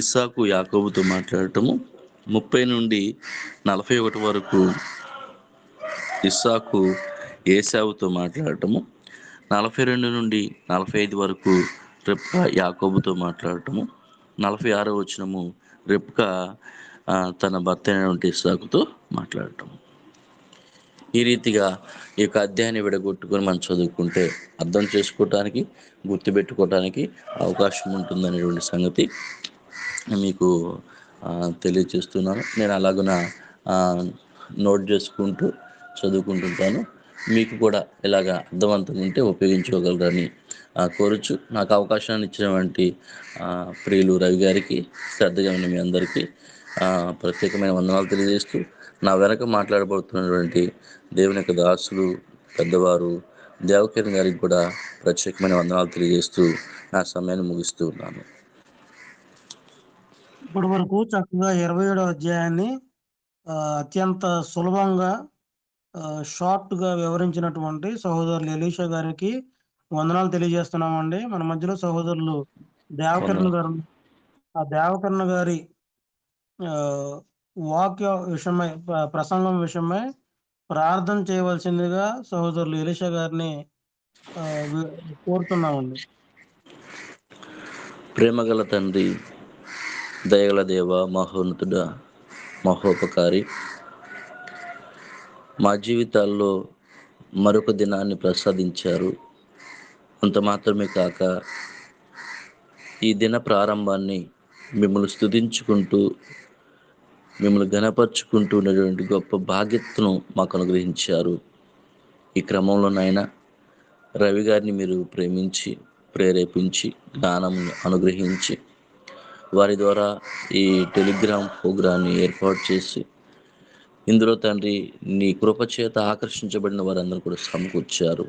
ఇస్సాకు యాకోబుతో మాట్లాడటము, 30 నుండి 41 వరకు ఇస్సాకు ఏశావుతో మాట్లాడటము, 42 నుండి 45 వరకు రెబెక్క యాకోబుతో మాట్లాడటము, 46వ వచనము రెబెక్క తన భర్త అయినటువంటి ఇస్సాకుతో మాట్లాడటం. ఈ రీతిగా ఈ యొక్క అధ్యాయాన్ని విడగొట్టుకొని మనం చదువుకుంటే అర్థం చేసుకోవటానికి, గుర్తుపెట్టుకోవటానికి అవకాశం ఉంటుందనేటువంటి సంగతి మీకు తెలియజేస్తున్నాను. నేను అలాగున నోట్ చేసుకుంటూ చదువుకుంటుంటాను. మీకు కూడా ఇలాగ అర్థవంతంగా ఉంటే ఉపయోగించుకోగలరని కోరచ్చు. నాకు అవకాశాన్ని ఇచ్చినటువంటి ప్రియులు రవి గారికి, శ్రద్ధగా ఉన్న మీ అందరికీ ప్రత్యేకమైన వందనాలు తెలియజేస్తూ, నా వెనక మాట్లాడబడుతున్నటువంటి దేవుని యొక్క దాసులు, పెద్దవారు దేవకిరణ్ గారికి కూడా ప్రత్యేకమైన వందనాలు తెలియజేస్తూ నా సమయాన్ని ముగిస్తూ ఉన్నాను. ఇప్పటి వరకు చక్కగా 27వ అధ్యాయాన్ని అత్యంత సులభంగా షార్ట్ గా వివరించినటువంటి సహోదరులు ఎలీషా గారికి వందనాలు తెలియజేస్తున్నామండి. మన మధ్యలో సహోదరులు దేవకిరణ్ గారు, ఆ దేవకిరణ్ గారి వాక్య విషయమై, ప్రసంగం విషయమై ప్రార్థన చేయవలసిందిగా సహోదరులు ఎలీషా గారిని కోరుతున్నామండి. ప్రేమగల తండ్రి, దయగల దేవ, మహోన్నతుడ, మహోపకారి, మా జీవితాల్లో మరొక దినాన్ని ప్రసాదించారు. అంత మాత్రమే కాక ఈ దిన ప్రారంభాన్ని మిమ్మల్ని స్తుతించుకుంటూ, మిమ్మల్ని ఘనపరుచుకుంటూ ఉన్నటువంటి గొప్ప బాధ్యతను మాకు అనుగ్రహించారు. ఈ క్రమంలోనైనా రవి గారిని మీరు ప్రేమించి, ప్రేరేపించి, జ్ఞానమును అనుగ్రహించి, వారి ద్వారా ఈ టెలిగ్రామ్ ప్రోగ్రాన్ని ఏర్పాటు చేసి, ఇందులో తండ్రి నీ కృపచేత ఆకర్షించబడిన వారందరూ కూడా సమకూర్చారు.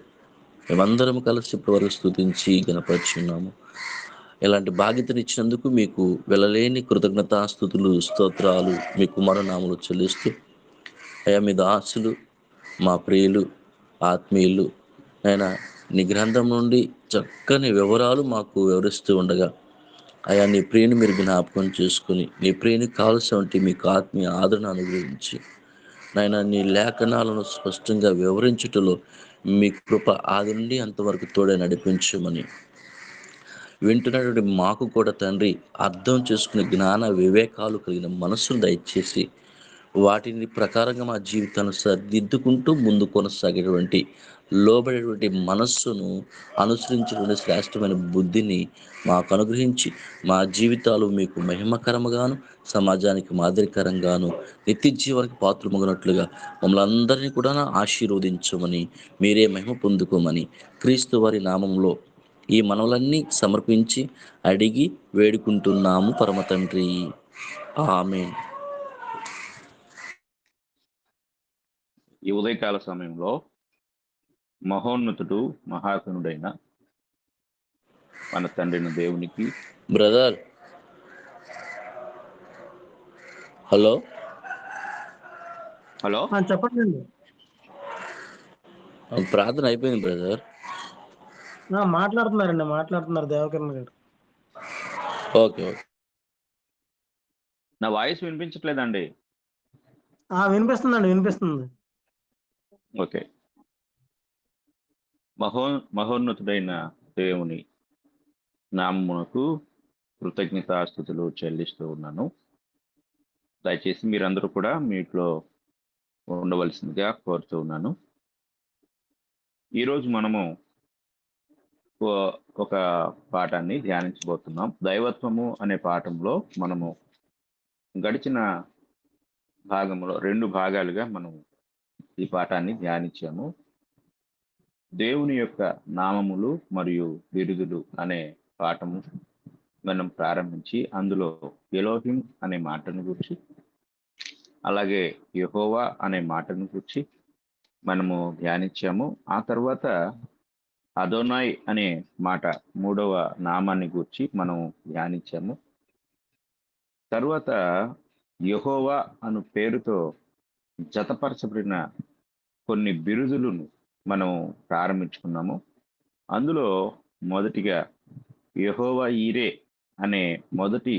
మేమందరం కలిసి ఇప్పటివరకు స్తుతించి ఘనపరుచున్నాము. ఇలాంటి బాధ్యతను ఇచ్చినందుకు మీకు వెళ్ళలేని కృతజ్ఞతాస్తుతులు, స్తోత్రాలు మీ కుమారనామలు చెల్లిస్తూ, అయ్యా మీ దాసులు, మా ప్రియులు, ఆత్మీయులు అయినా నీ గ్రంథం నుండి చక్కని వివరాలు మాకు వివరిస్తూ ఉండగా, అయ్యా నీ ప్రియుని మీరు జ్ఞాపకం చేసుకుని, నీ ప్రియునికి కావలసినటువంటి మీకు ఆత్మీయ ఆదరణ అనుగ్రహించి, నాయన నీ లేఖనాలను స్పష్టంగా వివరించుటలో మీ కృప ఆది నుండి అంతవరకు తోడే నడిపించమని, వింటున్నటువంటి మాకు కూడా తండ్రి అర్థం చేసుకునే జ్ఞాన వివేకాలు కలిగిన మనస్సును దయచేసి, వాటిని ప్రకారంగా మా జీవితాన్ని సరిదిద్దుకుంటూ ముందు కొనసాగేటువంటి లోబడేటువంటి మనస్సును అనుసరించేటువంటి శ్రేష్టమైన బుద్ధిని మాకు అనుగ్రహించి, మా జీవితాలు మీకు మహిమకరముగాను, సమాజానికి మాదిరికరంగాను, నిత్య జీవానికి పాత్రమగినట్లుగా మమ్మల్ని అందరినీ కూడా ఆశీర్వదించమని, మీరే మహిమ పొందుకోమని క్రీస్తు వారి నామంలో ఈ మనవులన్నీ సమర్పించి అడిగి వేడుకుంటున్నాము పరమ తండ్రి. ఆమేన్. ఈ ఉదయకాల సమయంలో మహోన్నతుడు, మహాగణుడైన మన తండ్రిన దేవునికి, బ్రదర్ హలో హలో చెప్పండి. ప్రార్థన అయిపోయింది బ్రదర్. మాట్లాడుతున్నారు దేవకిరణ్ గారు. Okay okay. నా వాయిస్ వినిపించట్లేదండి? వినిపిస్తుంది. ఓకే. మహోన్నతుడైన దేవుని నామమునకు కృతజ్ఞతాస్తుతులు చెల్లిస్తూ ఉన్నాను. దయచేసి మీరందరూ కూడా మీట్లో ఉండవలసిందిగా కోరుతూ ఉన్నాను. ఈరోజు మనము ఒక పాఠాన్ని ధ్యానించబోతున్నాం. దైవత్వము అనే పాఠంలో మనము గడిచిన భాగంలో 2 భాగాలుగా మనం ఈ పాఠాన్ని ధ్యానించాము. దేవుని యొక్క నామములు మరియు బిరుదులు అనే పాఠము మనం ప్రారంభించి అందులో ఎలోహిం అనే మాటను గురించి, అలాగే యెహోవా అనే మాటను గురించి మనము ధ్యానించాము. ఆ తర్వాత అదోనాయ్ అనే మాట 3వ నామాన్ని గురించి మనం ధ్యానించాము. తర్వాత యెహోవా అను పేరుతో జతపరచబడిన కొన్ని బిరుదులను మనం ప్రారంభించుకున్నాము. అందులో మొదటిగా యెహోవా ఈరే అనే మొదటి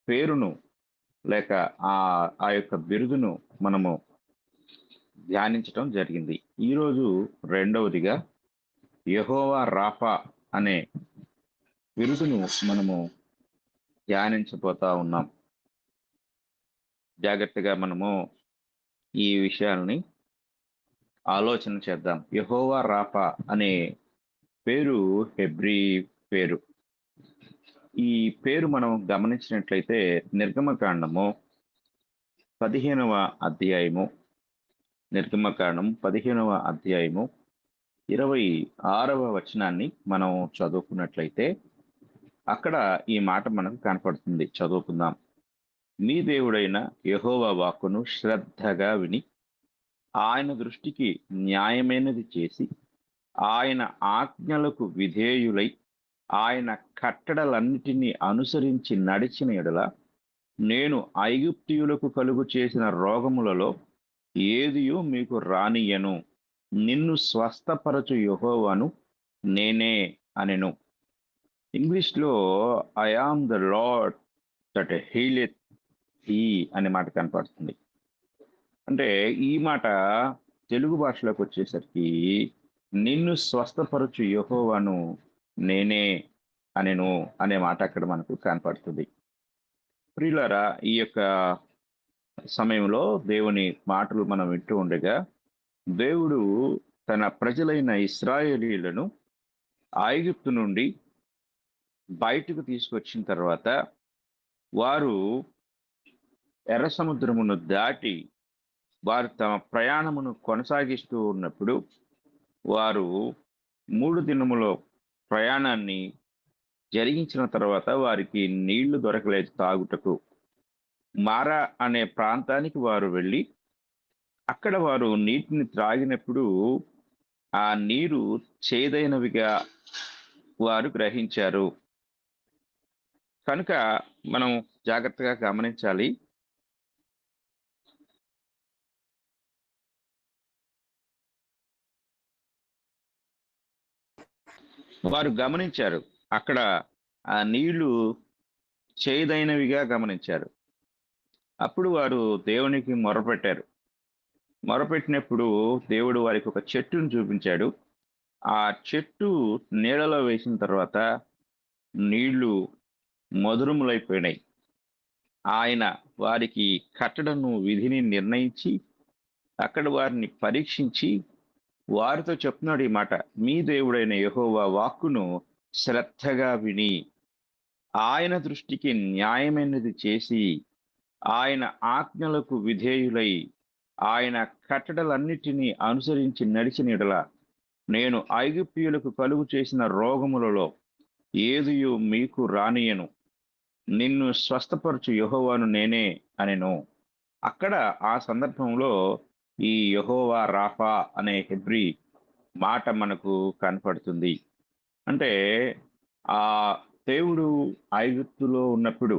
పేరును లేక ఆ యొక్క బిరుదును మనము ధ్యానించటం జరిగింది. ఈరోజు రెండవదిగా యెహోవా రాఫా అనే బిరుదును మనము ధ్యానించబోతా ఉన్నాం. జాగ్రత్తగా మనము ఈ విషయాల్ని ఆలోచన చేద్దాం. యెహోవా రాఫా అనే పేరు హెబ్రీ పేరు. ఈ పేరు మనం గమనించినట్లయితే నిర్గమకాండము 15వ అధ్యాయము 26వ వచనాన్ని మనం చదువుకున్నట్లయితే అక్కడ ఈ మాట మనకు కనపడుతుంది. చదువుకుందాం. మీ దేవుడైన యెహోవా వాక్కును శ్రద్ధగా విని ఆయన దృష్టికి న్యాయమైనది చేసి ఆయన ఆజ్ఞలకు విధేయులై ఆయన కట్టడలన్నిటినీ అనుసరించి నడిచిన ఎడల నేను ఐగుప్తీయులకు కలుగు చేసిన రోగములలో ఏదియో మీకు రానియను. నిన్ను స్వస్థపరచు యెహోవాను నేనే అనెను. ఇంగ్లీష్లో I am the Lord that healeth thee అనే మాట కనపడుతుంది. అంటే ఈ మాట తెలుగు భాషలోకి వచ్చేసరికి నిన్ను స్వస్థపరచు యెహోవాను నేనే అనెను అనే మాట అక్కడ మనకు కనపడుతుంది. ప్రియులారా, ఈ యొక్క సమయంలో దేవుని మాటలు మనం వింటూ ఉండగా దేవుడు తన ప్రజలైన ఇశ్రాయేలీయులను ఐగుప్తు నుండి బయటకు తీసుకొచ్చిన తర్వాత వారు ఎర్ర సముద్రమును దాటి వారు తమ ప్రయాణమును కొనసాగిస్తూ ఉన్నప్పుడు వారు 3 దినముల ప్రయాణాన్ని జరిగించిన తర్వాత వారికి నీళ్లు దొరకలేదు తాగుటకు. మారా అనే ప్రాంతానికి వారు వెళ్ళి అక్కడ వారు నీటిని త్రాగినప్పుడు ఆ నీరు చేదైనవిగా వారు గ్రహించారు. కనుక మనం జాగ్రత్తగా గమనించాలి. వారు గమనించారు అక్కడ ఆ నీళ్లు చేదైనవిగా గమనించారు. అప్పుడు వారు దేవునికి మొరపెట్టారు. మొరపెట్టినప్పుడు దేవుడు వారికి ఒక చెట్టును చూపించాడు. ఆ చెట్టు నీళ్ళలో వేసిన తర్వాత నీళ్లు మధురములైపోయినాయి. ఆయన వారికి కట్టడను విధిని నిర్ణయించి అక్కడ వారిని పరీక్షించి వారితో చెప్తున్నాడు ఈ మాట. మీ దేవుడైన యెహోవా వాక్కును శ్రద్ధగా విని ఆయన దృష్టికి న్యాయమైనది చేసి ఆయన ఆజ్ఞలకు విధేయులై ఆయన కట్టడలన్నిటినీ అనుసరించి నడిచిన యెడల నేను ఐగుప్తీయులకు కలుగు చేసిన రోగములలో ఏదియో మీకు రానియను. నిన్ను స్వస్థపరచు యెహోవాను నేనే అనెను. అక్కడ ఆ సందర్భంలో ఈ యెహోవా రాఫా అనే హెబ్రీ మాట మనకు కనపడుతుంది. అంటే ఆ దేవుడు ఐగుప్తులో ఉన్నప్పుడు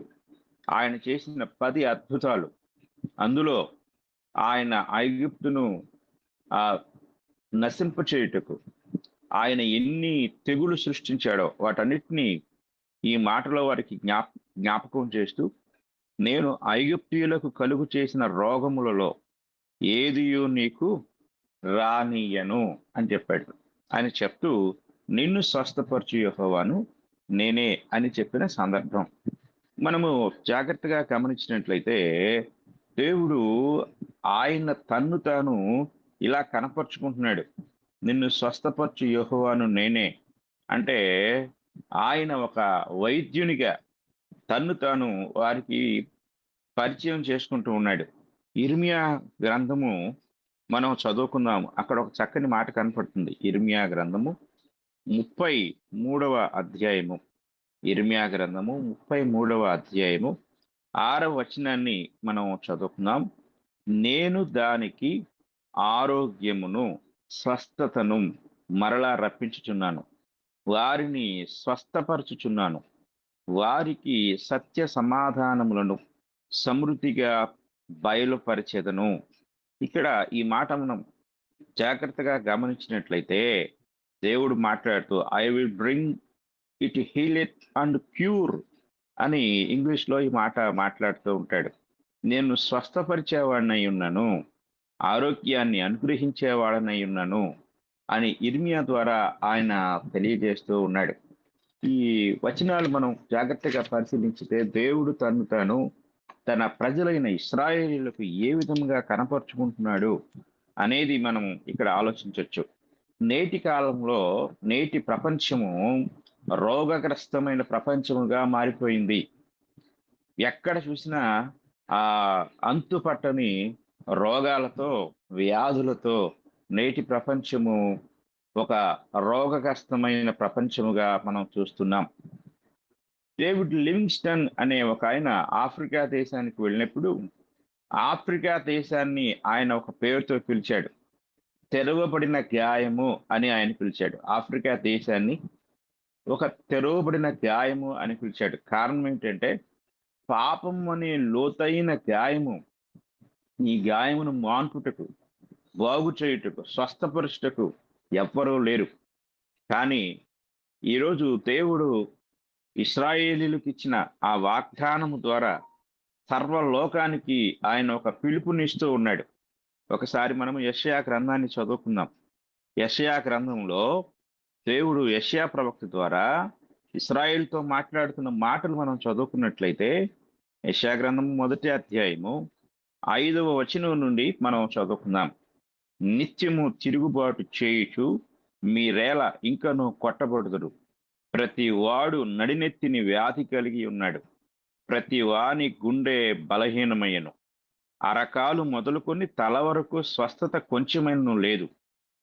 ఆయన చేసిన 10 అద్భుతాలు, అందులో ఆయన ఐగుప్తును నశింపచేయుటకు ఆయన ఎన్ని తెగులు సృష్టించాడో వాటన్నిటినీ ఈ మాటలో వారికి జ్ఞాపకం చేస్తూ నేను ఐగుప్తీయులకు కలుగు చేసిన రోగములలో ఏదియో నీకు రానియను అని చెప్పాడు. ఆయన చెప్తూ నిన్ను స్వస్థపరచు యెహోవాను నేనే అని చెప్పిన సందర్భం. మనము జాగ్రత్తగా గమనించినట్లయితే దేవుడు ఆయన తన్ను తాను ఇలా కనపరుచుకుంటున్నాడు. నిన్ను స్వస్థపరచు యెహోవాను నేనే. అంటే ఆయన ఒక వైద్యునిగా తన్ను తాను వారికి పరిచయం చేసుకుంటూ ఉన్నాడు. ఇర్మియా గ్రంథము మనం చదువుకుందాము. అక్కడ ఒక చక్కని మాట కనపడుతుంది. ఇర్మియా గ్రంథము 33వ అధ్యాయము. ఇర్మియా గ్రంథము 33వ అధ్యాయము 6వ వచనాన్ని మనం చదువుకుందాం. నేను దానికి ఆరోగ్యమును స్వస్థతను మరలా రప్పించుచున్నాను, వారిని స్వస్థపరచుచున్నాను, వారికి సత్య సమాధానములను సమృద్ధిగా బయలుపరిచెదను. ఇక్కడ ఈ మాట మనం జాగ్రత్తగా గమనించినట్లయితే దేవుడు మాట్లాడుతూ I will bring it healeth and cure అని ఇంగ్లీష్లో ఈ మాట మాట్లాడుతూ ఉంటాడు. నేను స్వస్థపరిచేవాడినై ఉన్నాను, ఆరోగ్యాన్ని అనుగ్రహించేవాడనై ఉన్నాను అని ఇర్మియా ద్వారా ఆయన తెలియజేస్తూ ఉన్నాడు. ఈ వచనాలు మనం జాగ్రత్తగా పరిశీలించితే దేవుడు తను తాను తన ప్రజలైన ఇశ్రాయేలీయులకు ఏ విధంగా కనపరుచుకుంటున్నాడు అనేది మనం ఇక్కడ ఆలోచించవచ్చు. నేటి కాలంలో నేటి ప్రపంచము రోగగ్రస్తమైన ప్రపంచముగా మారిపోయింది. ఎక్కడ చూసినా ఆ అంతుపట్టని రోగాలతో, వ్యాధులతో నేటి ప్రపంచము ఒక రోగగ్రస్తమైన ప్రపంచముగా మనం చూస్తున్నాం. డేవిడ్ లివింగ్స్టన్ అనే ఒక ఆయన ఆఫ్రికా దేశానికి వెళ్ళినప్పుడు ఆఫ్రికా దేశాన్ని ఆయన ఒక పేరుతో పిలిచాడు. తెరవబడిన గాయము అని ఆయన పిలిచాడు. ఆఫ్రికా దేశాన్ని ఒక తెరవబడిన గాయము అని పిలిచాడు. కారణం ఏంటంటే పాపం అనే లోతైన గాయము, ఈ గాయమును మాన్పుటకు, బాగు చేయుటకు, స్వస్థపరుచుటకు ఎవ్వరూ లేరు. కానీ ఈరోజు దేవుడు ఇశ్రాయేలీలకు ఇచ్చిన ఆ వాగ్దానము ద్వారా సర్వలోకానికి ఆయన ఒక పిలుపునిస్తూ ఉన్నాడు. ఒకసారి మనం యెషయా గ్రంథాన్ని చదువుకుందాం. యెషయా గ్రంథంలో దేవుడు యెషయా ప్రవక్త ద్వారా ఇశ్రాయేలుతో మాట్లాడుతున్న మాటలు మనం చదువుకున్నట్లయితే యెషయా గ్రంథం 1వ అధ్యాయము 5వ వచనం నుండి మనం చదువుకుందాం. నిత్యము తిరుగుబాటు చేయుచు మీరేల ఇంకను కొట్టబడుదురు. ప్రతి వాడు నడినెత్తిని వ్యాధి కలిగి ఉన్నాడు, ప్రతి వాని గుండె బలహీనమయ్యను, అరకాలు మొదలుకొని తల వరకు స్వస్థత కొంచెమైనను లేదు.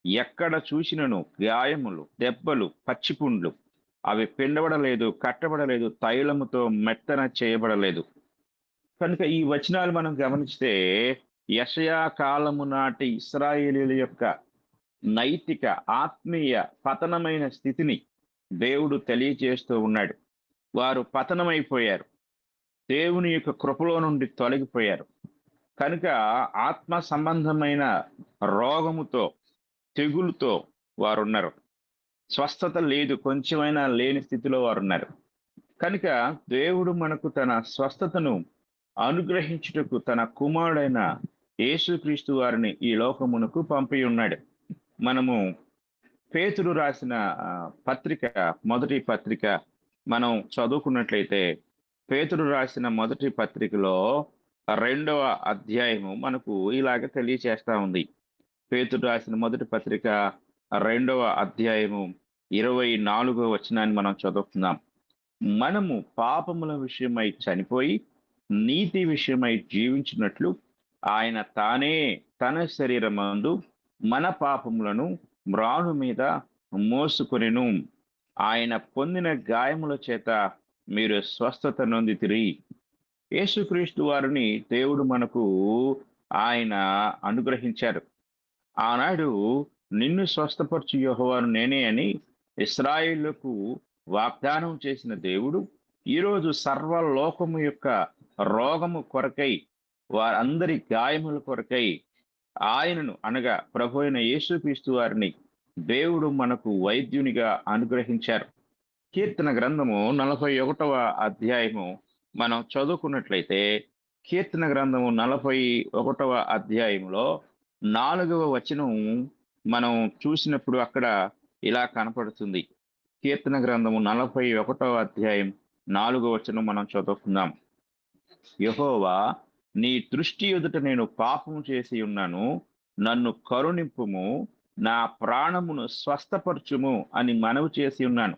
ఎక్కడ చూసినను గాయములు, దెబ్బలు, పచ్చిపుండ్లు, అవి పిండబడలేదు, కట్టబడలేదు, తైలముతో మెత్తన చేయబడలేదు. కనుక ఈ వచనాలు మనం గమనిస్తే యెషయా కాలము నాటి ఇశ్రాయేలీయుల యొక్క నైతిక, ఆత్మీయ పతనమైన స్థితిని దేవుడు తెలియజేస్తూ ఉన్నాడు. వారు పతనమైపోయారు, దేవుని యొక్క కృపలో నుండి తొలగిపోయారు. కనుక ఆత్మ సంబంధమైన రోగముతో, తెగులుతో వారున్నారు. స్వస్థత లేదు, కొంచెమైనా లేని స్థితిలో వారున్నారు. కనుక దేవుడు మనకు తన స్వస్థతను అనుగ్రహించుటకు తన కుమారుడైన యేసుక్రీస్తు వారిని ఈ లోకమునకు పంపి ఉన్నాడు. మనము పేతురు రాసిన పత్రిక, మొదటి పత్రిక మనం చదువుకున్నట్లయితే పేతురు రాసిన మొదటి పత్రికలో 2వ అధ్యాయము మనకు ఇలాగ తెలియచేస్తా ఉంది. పేతురు రాసిన మొదటి పత్రిక 2వ అధ్యాయము 24వ వచనాన్ని మనం చదువుకుందాం. మనము పాపముల విషయమై చనిపోయి నీతి విషయమై జీవించినట్లు ఆయన తానే తన శరీరమందు మన పాపములను మ్రాను మీద మోసుకొనెను. ఆయన పొందిన గాయముల చేత మీరు స్వస్థత నొందితిరి. యేసుక్రీస్తు వారిని దేవుడు మనకు ఆయన అనుగ్రహించారు. ఆనాడు నిన్ను స్వస్థపరచు యెహోవాను నేనే అని ఇశ్రాయేలుకు వాగ్దానం చేసిన దేవుడు ఈరోజు సర్వలోకము యొక్క రోగము కొరకై, వారందరి గాయముల కొరకై ఆయనను అనగా ప్రభు అయిన యేసుక్రీస్తు వారిని దేవుడు మనకు వైద్యునిగా అనుగ్రహించారు. కీర్తన గ్రంథము 41వ అధ్యాయము మనం చదువుకున్నట్లయితే కీర్తన గ్రంథము 41వ అధ్యాయంలో 4వ వచనం మనం చూసినప్పుడు అక్కడ ఇలా కనపడుతుంది. కీర్తన గ్రంథము 41వ అధ్యాయం 4వ వచనం మనం చదువుకుందాం. యెహోవా, నీ దృష్టి ఎదుట నేను పాపము చేసి ఉన్నాను, నన్ను కరుణింపుము, నా ప్రాణమును స్వస్థపరచుము అని మనవి చేసి ఉన్నాను.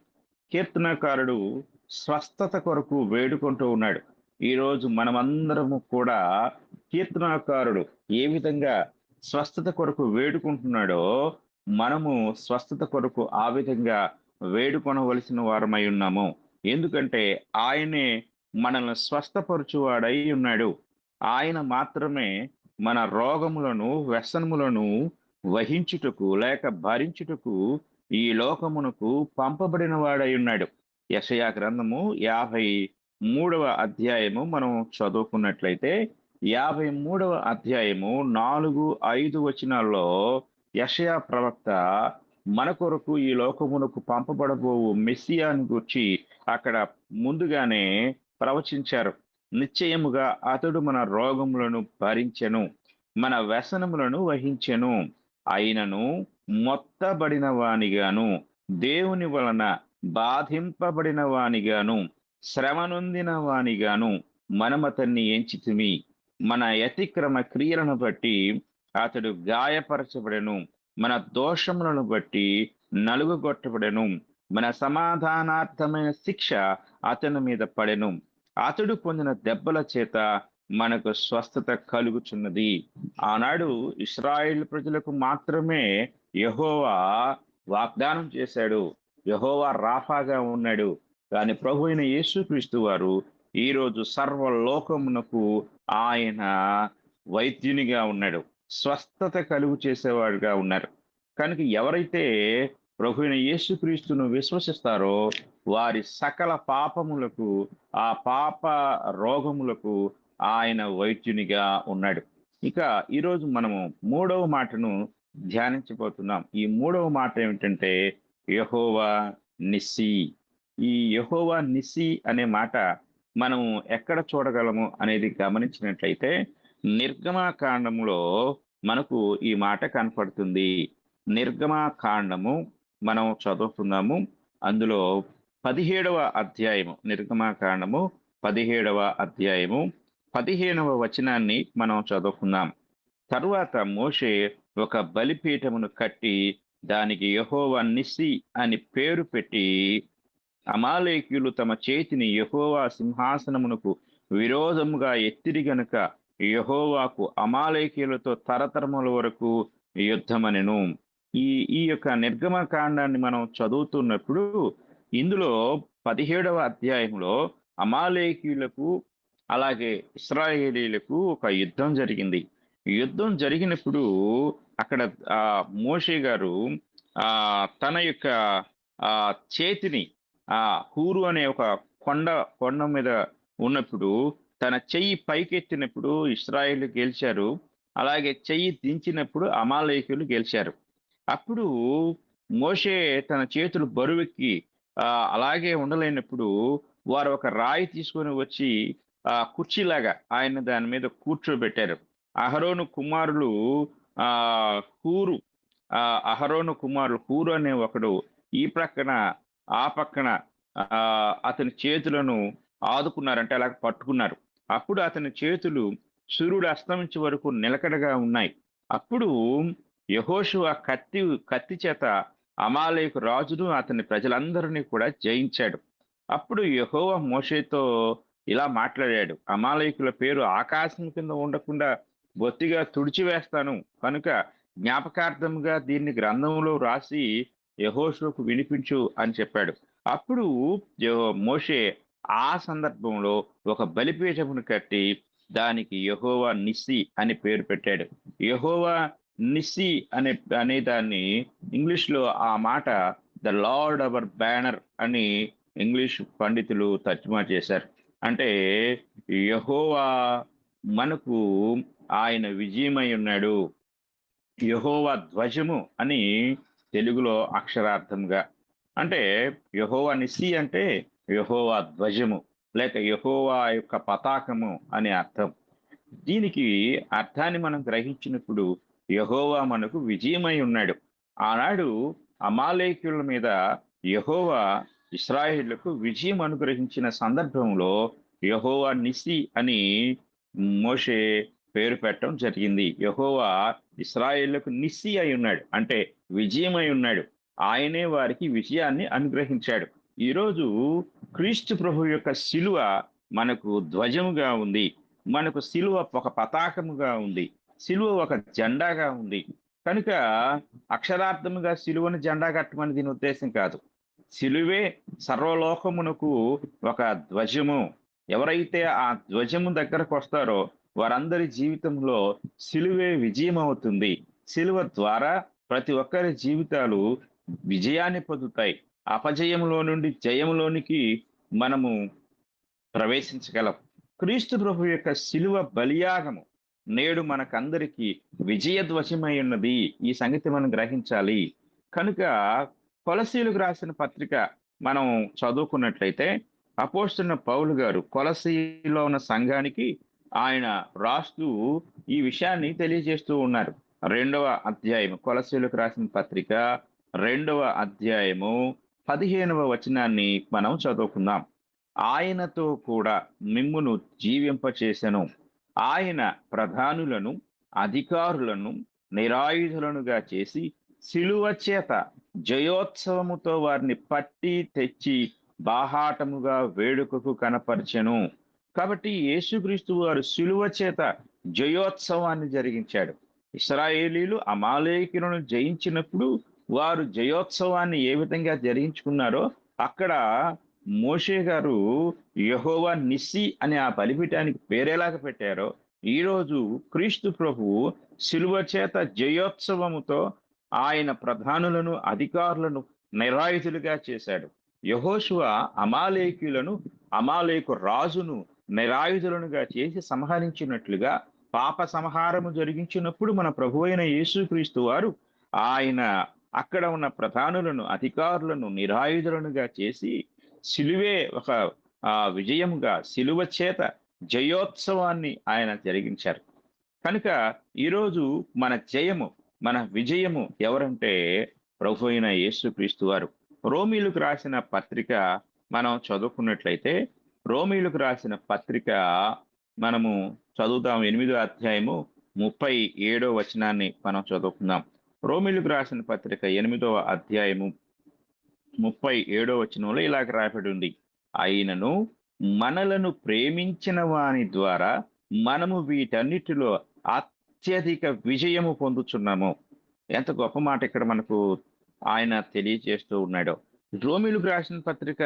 కీర్తనకారుడు స్వస్థత కొరకు వేడుకుంటూ ఉన్నాడు. ఈరోజు మనమందరము కూడా కీర్తనకారుడు ఏ విధంగా స్వస్థత కొరకు వేడుకుంటున్నాడో మనము స్వస్థత కొరకు ఆ విధంగా వేడుకొనవలసిన వారమై ఉన్నాము. ఎందుకంటే ఆయనే మనల్ని స్వస్థపరచువాడై ఉన్నాడు. ఆయన మాత్రమే మన రోగములను వ్యసనములను వహించుటకు లేక భరించుటకు ఈ లోకమునకు పంపబడిన వాడై ఉన్నాడు. యెషయా గ్రంథము 53వ అధ్యాయము మనం చదువుకున్నట్లయితే 53వ అధ్యాయము 4-5 వచనాల్లో యెషయా ప్రవక్త మన కొరకు ఈ లోకమునకు పంపబడబోవు మెస్సియాను గురించి అక్కడ ముందుగానే ప్రవచించారు. నిశ్చయముగా అతడు మన రోగములను భరించెను, మన వ్యసనములను వహించెను, అయినను మొత్తబడిన వానిగాను, దేవుని వలన బాధింపబడిన వానిగాను, శ్రమ నొందిన వానిగాను మనమతన్ని ఎంచితిమి. మన అతిక్రమ క్రియలను బట్టి అతడు గాయపరచబడెను, మన దోషములను బట్టి నలుగుగొట్టబడెను, మన సమాధానార్థమైన శిక్ష అతని మీద పడెను, అతడు పొందిన దెబ్బల చేత మనకు స్వస్థత కలుగుచున్నది. ఆనాడు ఇశ్రాయేలు ప్రజలకు మాత్రమే యెహోవా వాగ్దానం చేశాడు, యెహోవా రాఫాగా ఉన్నాడు. కానీ ప్రభు అయిన యేసుక్రీస్తు వారు ఈరోజు సర్వలోకమునకు ఆయన వైద్యునిగా ఉన్నాడు, స్వస్థత కలుగు చేసేవాడుగా ఉన్నారు. కనుక ఎవరైతే ప్రభు అయిన యేసుక్రీస్తును విశ్వసిస్తారో వారి సకల పాపములకు, ఆ పాప రోగములకు ఆయన వైద్యునిగా ఉన్నాడు. ఇక ఈరోజు మనము 3వ మాటను ధ్యానించబోతున్నాం. ఈ 3వ మాట ఏమిటంటే యెహోవా నిస్సి. ఈ యెహోవా నిస్సి అనే మాట మనం ఎక్కడ చూడగలము అనేది గమనించినట్లయితే నిర్గమకాండములో మనకు ఈ మాట కనపడుతుంది. నిర్గమకాండము మనం చదువుతున్నాము. అందులో 17వ అధ్యాయము, నిర్గమకాండము 17వ అధ్యాయము 15వ వచనాన్ని మనం చదువుకుందాం. తరువాత మోషే ఒక బలిపీఠమును కట్టి దానికి యెహోవా నిస్సి అని పేరు పెట్టి, అమాలేకీయులు తమ చేతిని యెహోవా సింహాసనమునకు విరోధముగా ఎత్తిరి గనుక యెహోవాకు అమాలేకీయులతో తరతరముల వరకు యుద్ధమనెను. ఈ యొక్క నిర్గమకాండాన్ని మనం చదువుతున్నప్పుడు ఇందులో 17వ అధ్యాయంలో అమాలేకీయులకు అలాగే ఇశ్రాయేలీలకు ఒక యుద్ధం జరిగింది. యుద్ధం జరిగినప్పుడు అక్కడ మోషే గారు తన యొక్క చేతిని హూరు అనే ఒక కొండ మీద ఉన్నప్పుడు తన చెయ్యి పైకెత్తినప్పుడు ఇశ్రాయేలు గెలిచారు, అలాగే చెయ్యి దించినప్పుడు అమాలేకీయులు గెలిచారు. అప్పుడు మోషే తన చేతులు బరువెక్కి అలాగే ఉండలేనప్పుడు వారు ఒక రాయి తీసుకొని వచ్చి కుర్చీలాగా ఆయన దాని మీద కూర్చోబెట్టారు. అహరోను కుమారులు హూరు అనే ఒకడు ఈ ప్రక్కన ఆ పక్కన అతని చేతులను ఆదుకున్నారంటే అలా పట్టుకున్నారు. అప్పుడు అతని చేతులు సూర్యుడు అస్తమించే వరకు నిలకడగా ఉన్నాయి. అప్పుడు యెహోషువ కత్తి చేత అమాలేకు రాజును అతని ప్రజలందరినీ కూడా జయించాడు. అప్పుడు యెహోవా మోషేతో ఇలా మాట్లాడాడు, అమాలేకుల పేరు ఆకాశం కింద ఉండకుండా బొత్తిగా తుడిచివేస్తాను, కనుక జ్ఞాపకార్థంగా దీన్ని గ్రంథంలో రాసి యెహోషువకు వినిపించు అని చెప్పాడు. అప్పుడు మోషే ఆ సందర్భంలో ఒక బలిపీఠమును కట్టి దానికి యెహోవా నిస్సి అని పేరు పెట్టాడు. యెహోవా నిస్సి అనే దాన్ని ఇంగ్లీష్ లో ఆ మాట ద లార్డ్ అవర్ బ్యానర్ అని ఇంగ్లీష్ పండితులు తర్జుమా చేశారు. అంటే యెహోవా మనకు ఆయన విజయమై ఉన్నాడు, యెహోవా ధ్వజము అని తెలుగులో అక్షరార్థంగా. అంటే యెహోవా నిస్సి అంటే యెహోవా ధ్వజము లేక యెహోవా యొక్క పతాకము అనే అర్థం. దీనికి అర్థాన్ని మనం గ్రహించినప్పుడు యెహోవా మనకు విజయమై ఉన్నాడు. ఆనాడు అమాలేకీయుల మీద యెహోవా ఇశ్రాయేలుకు విజయం అనుగ్రహించిన సందర్భంలో యెహోవా నిస్సి అని మోషే పేరు పెట్టడం జరిగింది. యెహోవా ఇశ్రాయేలుకు నిస్సి అయి ఉన్నాడు, అంటే విజయమై ఉన్నాడు. ఆయనే వారికి విజయాన్ని అనుగ్రహించాడు. ఈరోజు క్రీస్తు ప్రభు యొక్క శిలువ మనకు ధ్వజముగా ఉంది. మనకు శిలువ ఒక పతాకముగా ఉంది. శిలువ ఒక జెండాగా ఉంది. కనుక అక్షరార్థముగా శిలువను జెండా కట్టమని దీని ఉద్దేశం కాదు. శిలువే సర్వలోకమునకు ఒక ధ్వజము. ఎవరైతే ఆ ధ్వజము దగ్గరకు వస్తారో వారందరి జీవితంలో శిలువే విజయం అవుతుంది. శిలువ ద్వారా ప్రతి ఒక్కరి జీవితాలు విజయాన్ని పొందుతాయి. అపజయంలో నుండి జయంలోనికి మనము ప్రవేశించగలం. క్రీస్తు ప్రభు యొక్క శిలువ బలియాగము నేడు మనకందరికీ విజయధ్వజమై ఉన్నది. ఈ సంగతి మనం గ్రహించాలి. కనుక కొలసీలకు రాసిన పత్రిక మనం చదువుకున్నట్లయితే అపోస్తలుడైన పౌలు గారు కొలసీలో ఉన్న సంఘానికి ఆయన రాస్తూ ఈ విషయాన్ని తెలియజేస్తూ ఉన్నారు. 2వ అధ్యాయము, కొలసీలకు రాసిన పత్రిక 2వ అధ్యాయము 15వ వచనాన్ని మనం చదువుకుందాం. ఆయనతో కూడా మిమ్మును జీవింపచేసెను. ఆయన ప్రధానులను అధికారులను నిరాయుధులనుగా చేసి శిలువ చేత జయోత్సవముతో వారిని పట్టి తెచ్చి బాహాటముగా వేడుకకు కనపరచెను. కాబట్టి యేసుక్రీస్తు వారు శిలువ చేత జయోత్సవాన్ని జరిగించాడు. ఇశ్రాయేలీలు అమాలేకీయులను జయించినప్పుడు వారు జయోత్సవాన్ని ఏ విధంగా జరిగించుకున్నారో అక్కడ మోషే గారు యెహోవా నిస్సి అనే ఆ బలిపీఠానికి పేరేలాగా పెట్టారో ఈరోజు క్రీస్తు ప్రభువు శిలువ చేత జయోత్సవముతో ఆయన ప్రధానులను అధికారులను నిరాయుధులుగా చేశాడు. యెహోషువ అమాలేకీయులను, అమాలేకు రాజును నిరాయుధులనుగా చేసి సంహరించినట్లుగా పాప సంహారము జరిగించినప్పుడు మన ప్రభువైన యేసుక్రీస్తు వారు ఆయన అక్కడ ఉన్న ప్రధానులను అధికారులను నిరాయుధులనుగా చేసి శిలువే ఒక విజయముగా శిలువ చేత జయోత్సవాన్ని ఆయన జరిగించారు. కనుక ఈరోజు మన జయము, మన విజయము ఎవరంటే ప్రభు అయిన యేసుక్రీస్తు వారు. రోమీలకు రాసిన పత్రిక మనం చదువుకున్నట్లయితే రోమీలకు రాసిన పత్రిక మనము చదువుతాం. 8వ అధ్యాయము 37వ వచనాన్ని మనం చదువుకుందాం. రోమీలకు రాసిన పత్రిక 8వ అధ్యాయము 37వ వచనంలో ఇలాగ రాయబడి ఉంది. అయినను మనలను ప్రేమించిన వాని ద్వారా మనము వీటన్నిటిలో అత్యధిక విజయము పొందుచున్నాము. ఎంత గొప్ప మాట ఇక్కడ మనకు ఆయన తెలియజేస్తూ ఉన్నాడు. రోమీలకు రాసిన పత్రిక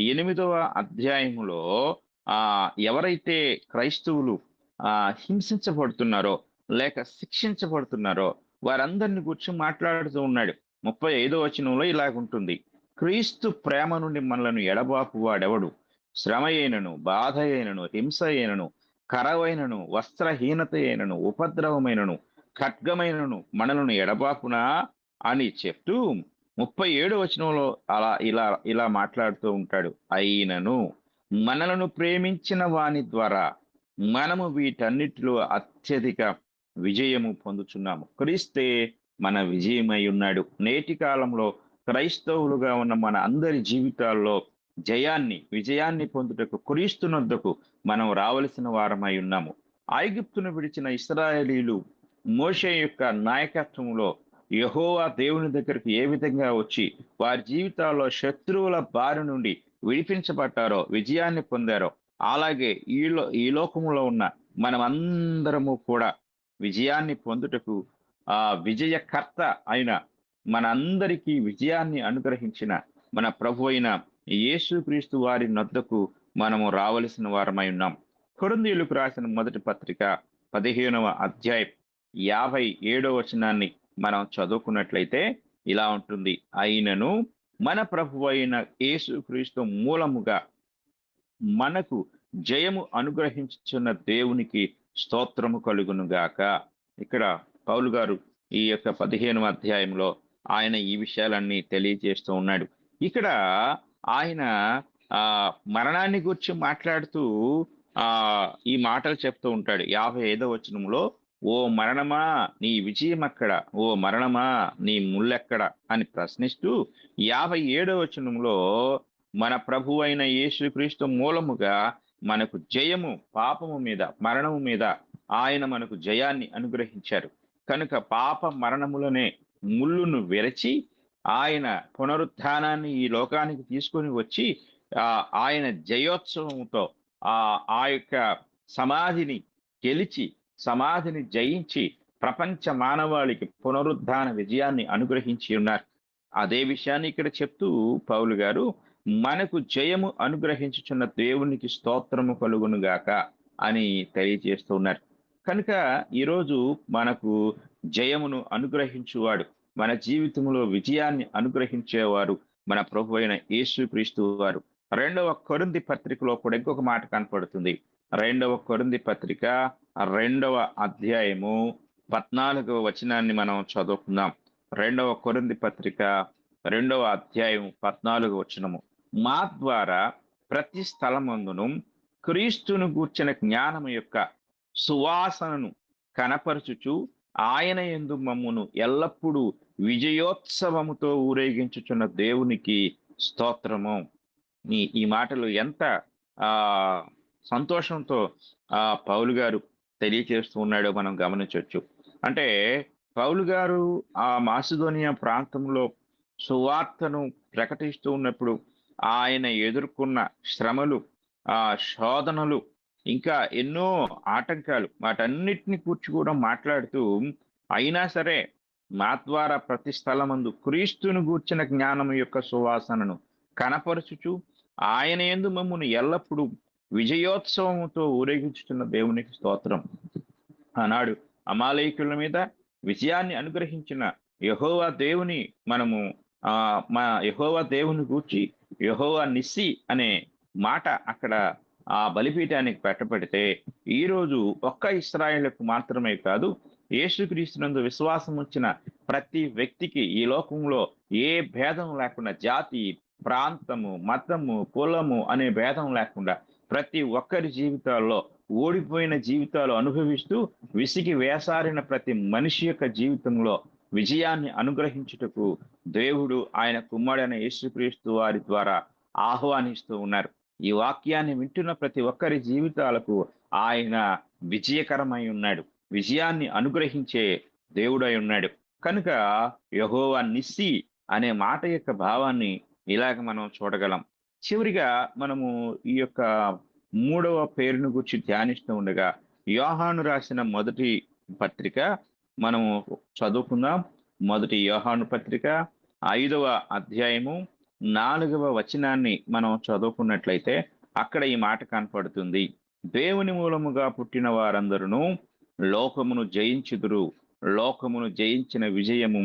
8వ అధ్యాయములో ఎవరైతే క్రైస్తవులు హింసించబడుతున్నారో లేక శిక్షించబడుతున్నారో వారందరిని గురించి మాట్లాడుతూ ఉన్నాడు. 35వ వచనంలో ఇలాగుంటుంది. క్రీస్తు ప్రేమ నుండి మనలను ఎడబాపు వాడెవడు? శ్రమ అయినను, బాధ అయినను, హింస అయినను, కరవైనను, వస్త్రహీనత అయినను, ఉపద్రవమైనను, ఖడ్గమైనను మనలను ఎడబాపునా అని చెప్తూ 37వ వచనంలో ఇలా మాట్లాడుతూ ఉంటాడు. అయినను మనలను ప్రేమించిన వాని ద్వారా మనము వీటన్నిటిలో అత్యధిక విజయము పొందుచున్నాము. క్రీస్తే మన విజయమై ఉన్నాడు. నేటి కాలంలో క్రైస్తవులుగా ఉన్న మన అందరి జీవితాల్లో విజయాన్ని పొందుటకు క్రీస్తునొద్దకు మనం రావలసిన వారమై ఉన్నాము. ఐగుప్తును విడిచిన ఇశ్రాయేలీలు మోషే యొక్క నాయకత్వంలో యెహోవా దేవుని దగ్గరికి ఏ విధంగా వచ్చి వారి జీవితాల్లో శత్రువుల బారి నుండి విడిపించబడ్డారో, విజయాన్ని పొందారో, అలాగే ఈ లోకములో ఉన్న మనమందరము కూడా విజయాన్ని పొందుటకు విజయకర్త అయిన మనందరికీ విజయాన్ని అనుగ్రహించిన మన ప్రభు అయిన యేసుక్రీస్తు వారి నొద్దకు మనము రావలసిన వారమై ఉన్నాం. కొరింథీయులకు రాసిన మొదటి పత్రిక 15వ అధ్యాయం 57వ వచనాన్ని మనం చదువుకున్నట్లయితే ఇలా ఉంటుంది. అయినను మన ప్రభు అయిన యేసుక్రీస్తు మూలముగా మనకు జయము అనుగ్రహించుచున్న దేవునికి స్తోత్రము కలుగును గాక. ఇక్కడ పౌలు గారు ఈ యొక్క 15వ అధ్యాయంలో ఆయన ఈ విషయాలన్నీ తెలియజేస్తూ ఉన్నాడు. ఇక్కడ ఆయన మరణాన్ని గురించి మాట్లాడుతూ ఈ మాటలు చెప్తూ ఉంటాడు. 55వ వచనంలో ఓ మరణమా నీ విజయం ఎక్కడ, ఓ మరణమా నీ ముళ్ళెక్కడ అని ప్రశ్నిస్తూ 57వ వచనంలో మన ప్రభు అయిన యేసుక్రీస్తు మూలముగా మనకు జయము, పాపము మీద, మరణము మీద ఆయన మనకు జయాన్ని అనుగ్రహించారు. కనుక పాప మరణములనే ముళ్ళును విరచి ఆయన పునరుత్థానాన్ని ఈ లోకానికి తీసుకొని వచ్చి ఆయన జయోత్సవంతో ఆ యొక్క సమాధిని గెలిచి, సమాధిని జయించి ప్రపంచ మానవాళికి పునరుద్ధాన విజయాన్ని అనుగ్రహించి ఉన్నారు. అదే విషయాన్ని ఇక్కడ చెప్తూ పౌలు గారు మనకు జయము అనుగ్రహించుచున్న దేవునికి స్తోత్రము కలుగునుగాక అని తెలియజేస్తున్నారు. కనుక ఈరోజు మనకు జయమును అనుగ్రహించువాడు, మన జీవితంలో విజయాన్ని అనుగ్రహించేవారు మన ప్రభు అయిన యేసుక్రీస్తు వారు. 2వ కొరింథీ పత్రికలో కూడా ఇంకొక మాట కనపడుతుంది. 2వ కొరింథీ పత్రిక 2వ అధ్యాయము 14వ వచనాన్ని మనం చదువుకుందాం. 2వ కొరింథీ పత్రిక 2వ అధ్యాయం 14వ వచనము. మా ద్వారా ప్రతి స్థలమందును క్రీస్తును గూర్చిన జ్ఞానము యొక్క సువాసనను కనపరచుచు ఆయన యందు మమ్మును ఎల్లప్పుడూ విజయోత్సవముతో ఊరేగించుచున్న దేవునికి స్తోత్రము. ఈ మాటలు ఎంత సంతోషంతో పౌలు గారు తెలియచేస్తూ ఉన్నాడో మనం గమనించవచ్చు. అంటే పౌలు గారు ఆ మాసిదోనియా ప్రాంతంలో సువార్తను ప్రకటిస్తూ ఉన్నప్పుడు ఆయన ఎదుర్కొన్న శ్రమలు, శోధనలు, ఇంకా ఎన్నో ఆటంకాలు, వాటన్నిటిని కూర్చి కూడా మాట్లాడుతూ, అయినా సరే మా ద్వారా ప్రతి స్థలమందు క్రీస్తును గూర్చిన జ్ఞానము యొక్క సువాసనను కనపరచుచు ఆయన యందు మమ్మును ఎల్లప్పుడూ విజయోత్సవముతో ఊరేగించుతున్న దేవునికి స్తోత్రం. ఆనాడు అమాలేకుల మీద విజయాన్ని అనుగ్రహించిన యెహోవా దేవుని మనము మా యెహోవా దేవుని గూర్చి యెహోవా నిస్సి అనే మాట అక్కడ ఆ బలిపీఠానికి పెట్టబడితే, ఈరోజు ఒక్క ఇశ్రాయేలుకు మాత్రమే కాదు, యేసుక్రీస్తునందు విశ్వాసం వచ్చిన ప్రతి వ్యక్తికి ఈ లోకంలో ఏ భేదం లేకుండా, జాతి, ప్రాంతము, మతము, కులము అనే భేదం లేకుండా ప్రతి ఒక్కరి జీవితాల్లో, ఓడిపోయిన జీవితాలు అనుభవిస్తూ విసిగి వేసారిన ప్రతి మనిషి యొక్క జీవితంలో విజయాన్ని అనుగ్రహించుటకు దేవుడు ఆయన కుమారుడైన యేసుక్రీస్తు వారి ద్వారా ఆహ్వానిస్తూ ఉన్నారు. ఈ వాక్యాన్ని వింటున్న ప్రతి ఒక్కరి జీవితాలకు ఆయన విజయకరమై ఉన్నాడు, విజయాన్ని అనుగ్రహించే దేవుడై ఉన్నాడు. కనుక యెహోవా నిస్సి అనే మాట యొక్క భావాన్ని ఇలాగ మనం చూడగలం. చివరిగా మనము ఈ యొక్క 3వ పేరును గురించి ధ్యానిస్తూ ఉండగా యోహాను రాసిన మొదటి పత్రిక మనము చదువుకుందాం. మొదటి యోహాను పత్రిక 5వ అధ్యాయము 4వ వచనాన్ని మనం చదువుకున్నట్లయితే అక్కడ ఈ మాట కనపడుతుంది. దేవుని మూలముగా పుట్టిన వారందరూ లోకమును జయించుదురు, లోకమును జయించిన విజయము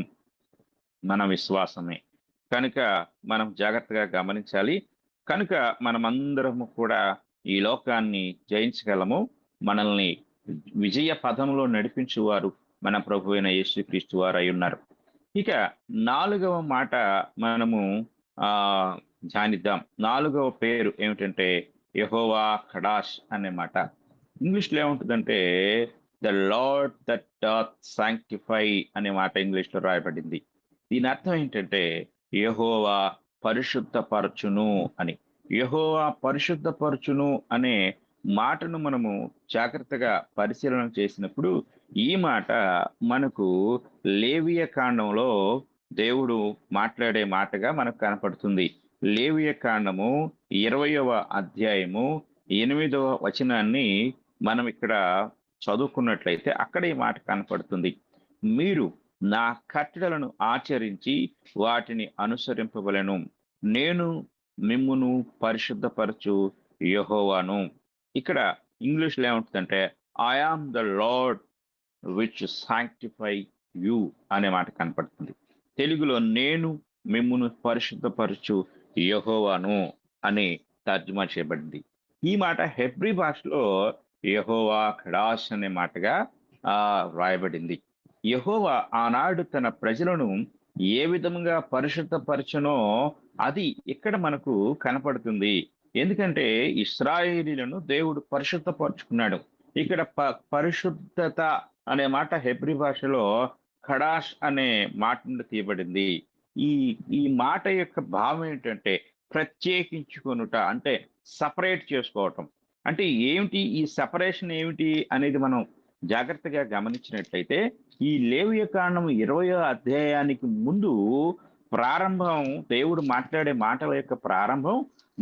మన విశ్వాసమే. కనుక మనం జాగ్రత్తగా గమనించాలి. కనుక మనమందరము కూడా ఈ లోకాన్ని జయించగలము. మనల్ని విజయ పదంలో నడిపించువారు మన ప్రభు అయిన యేసుక్రీస్తు వారు అయి ఉన్నారు. ఇక 4వ మాట మనము ధ్యానిద్దాం. 4వ పేరు ఏమిటంటే యెహోవా కడాష్ అనే మాట. ఇంగ్లీష్లో ఏముంటుందంటే the Lord that doth sanctify అనే మాట ఇంగ్లీష్లో రాయబడింది. దీని అర్థం ఏంటంటే యెహోవా పరిశుద్ధపరచును అని. యెహోవా పరిశుద్ధపరచును అనే మాటను మనము జాగ్రత్తగా పరిశీలన చేసినప్పుడు ఈ మాట మనకు లేవియ కాండంలో దేవుడు మాట్లాడే మాటగా మనకు కనపడుతుంది. లేవియ కాండము 20వ అధ్యాయము 8వ వచనాన్ని మనం ఇక్కడ చదువుకున్నట్లయితే అక్కడ ఈ మాట కనపడుతుంది. మీరు నా కట్టడలను ఆచరించి వాటిని అనుసరింపవలెను, నేను మిమ్మును పరిశుద్ధపరచు యెహోవాను. ఇక్కడ ఇంగ్లీష్లో ఏముంటుందంటే I am the Lord which sanctify you అనే మాట కనపడుతుంది. తెలుగులో నేను మిమ్మును పరిశుద్ధపరచు యెహోవాను అని తర్జుమా చేయబడింది. ఈ మాట హెబ్రీ భాషలో యెహోవా కడాష్ అనే మాటగా వ్రాయబడింది. యెహోవా ఆనాడు తన ప్రజలను ఏ విధంగా పరిశుద్ధపరచునో అది ఇక్కడ మనకు కనపడుతుంది. ఎందుకంటే ఇశ్రాయేలీలను దేవుడు పరిశుద్ధపరుచుకున్నాడు. ఇక్కడ పరిశుద్ధత అనే మాట హెబ్రీ భాషలో ఖడాష్ అనే మాట నుండి తీయబడింది. ఈ ఈ మాట యొక్క భావం ఏంటంటే ప్రత్యేకించుకొనుట, అంటే సపరేట్ చేసుకోవటం. అంటే ఏమిటి ఈ సెపరేషన్ ఏమిటి అనేది మనం జాగ్రత్తగా గమనించినట్లయితే, ఈ లేవియ కాండం 20వ అధ్యాయానికి ముందు ప్రారంభం, దేవుడు మాట్లాడే మాటల యొక్క ప్రారంభం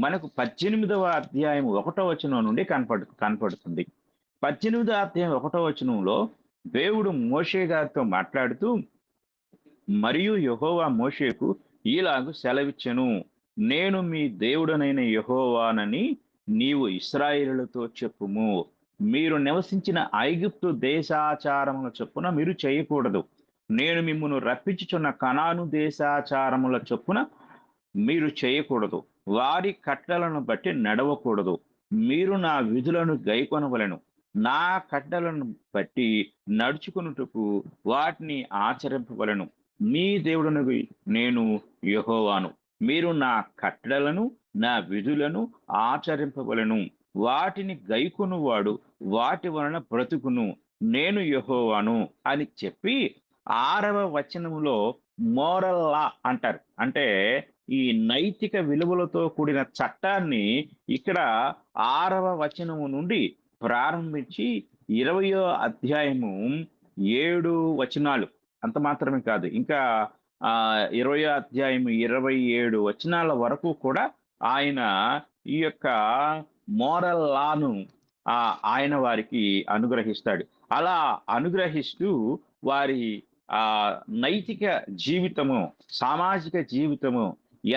మనకు 18వ అధ్యాయం 1వ వచనం నుండి కనపడుతుంది. 18వ అధ్యాయం 1వ వచనంలో దేవుడు మోషే గారితో మాట్లాడుతూ, మరియు యెహోవా మోషేకు ఈలాగు సెలవిచ్చెను, నేను మీ దేవుడనైన యెహోవానని నీవు ఇశ్రాయేలులతో చెప్పుము. మీరు నివసించిన ఐగుప్తు దేశాచారముల చొప్పున మీరు చేయకూడదు. నేను మిమ్మును రప్పించుచున్న కనాను దేశాచారముల చొప్పున మీరు చేయకూడదు. వారి కట్టలను బట్టి నడవకూడదు. మీరు నా విధులను గైకొనవలెను. నా కట్టలను బట్టి నడుచుకున్నట్టుకు వాటిని ఆచరింపవలెను. మీ దేవుడను నేను యెహోవాను. మీరు నా కట్టడలను నా విధులను ఆచరింపవలెను. వాటిని గైకొనువాడు వాటి వలన బ్రతుకును. నేను యెహోవాను అని చెప్పి 6వ వచనములో మోరల్ లా అంటారు. అంటే ఈ నైతిక విలువలతో కూడిన చట్టాన్ని ఇక్కడ 6వ వచనము నుండి ప్రారంభించి 20వ అధ్యాయము 7 వచనాలు, అంత మాత్రమే కాదు, ఇంకా 20వ అధ్యాయం 27 వచనాల వరకు కూడా ఆయన ఈ యొక్క మోరల్ లాను ఆయన వారికి అనుగ్రహిస్తాడు. అలా అనుగ్రహిస్తూ వారి నైతిక జీవితము, సామాజిక జీవితము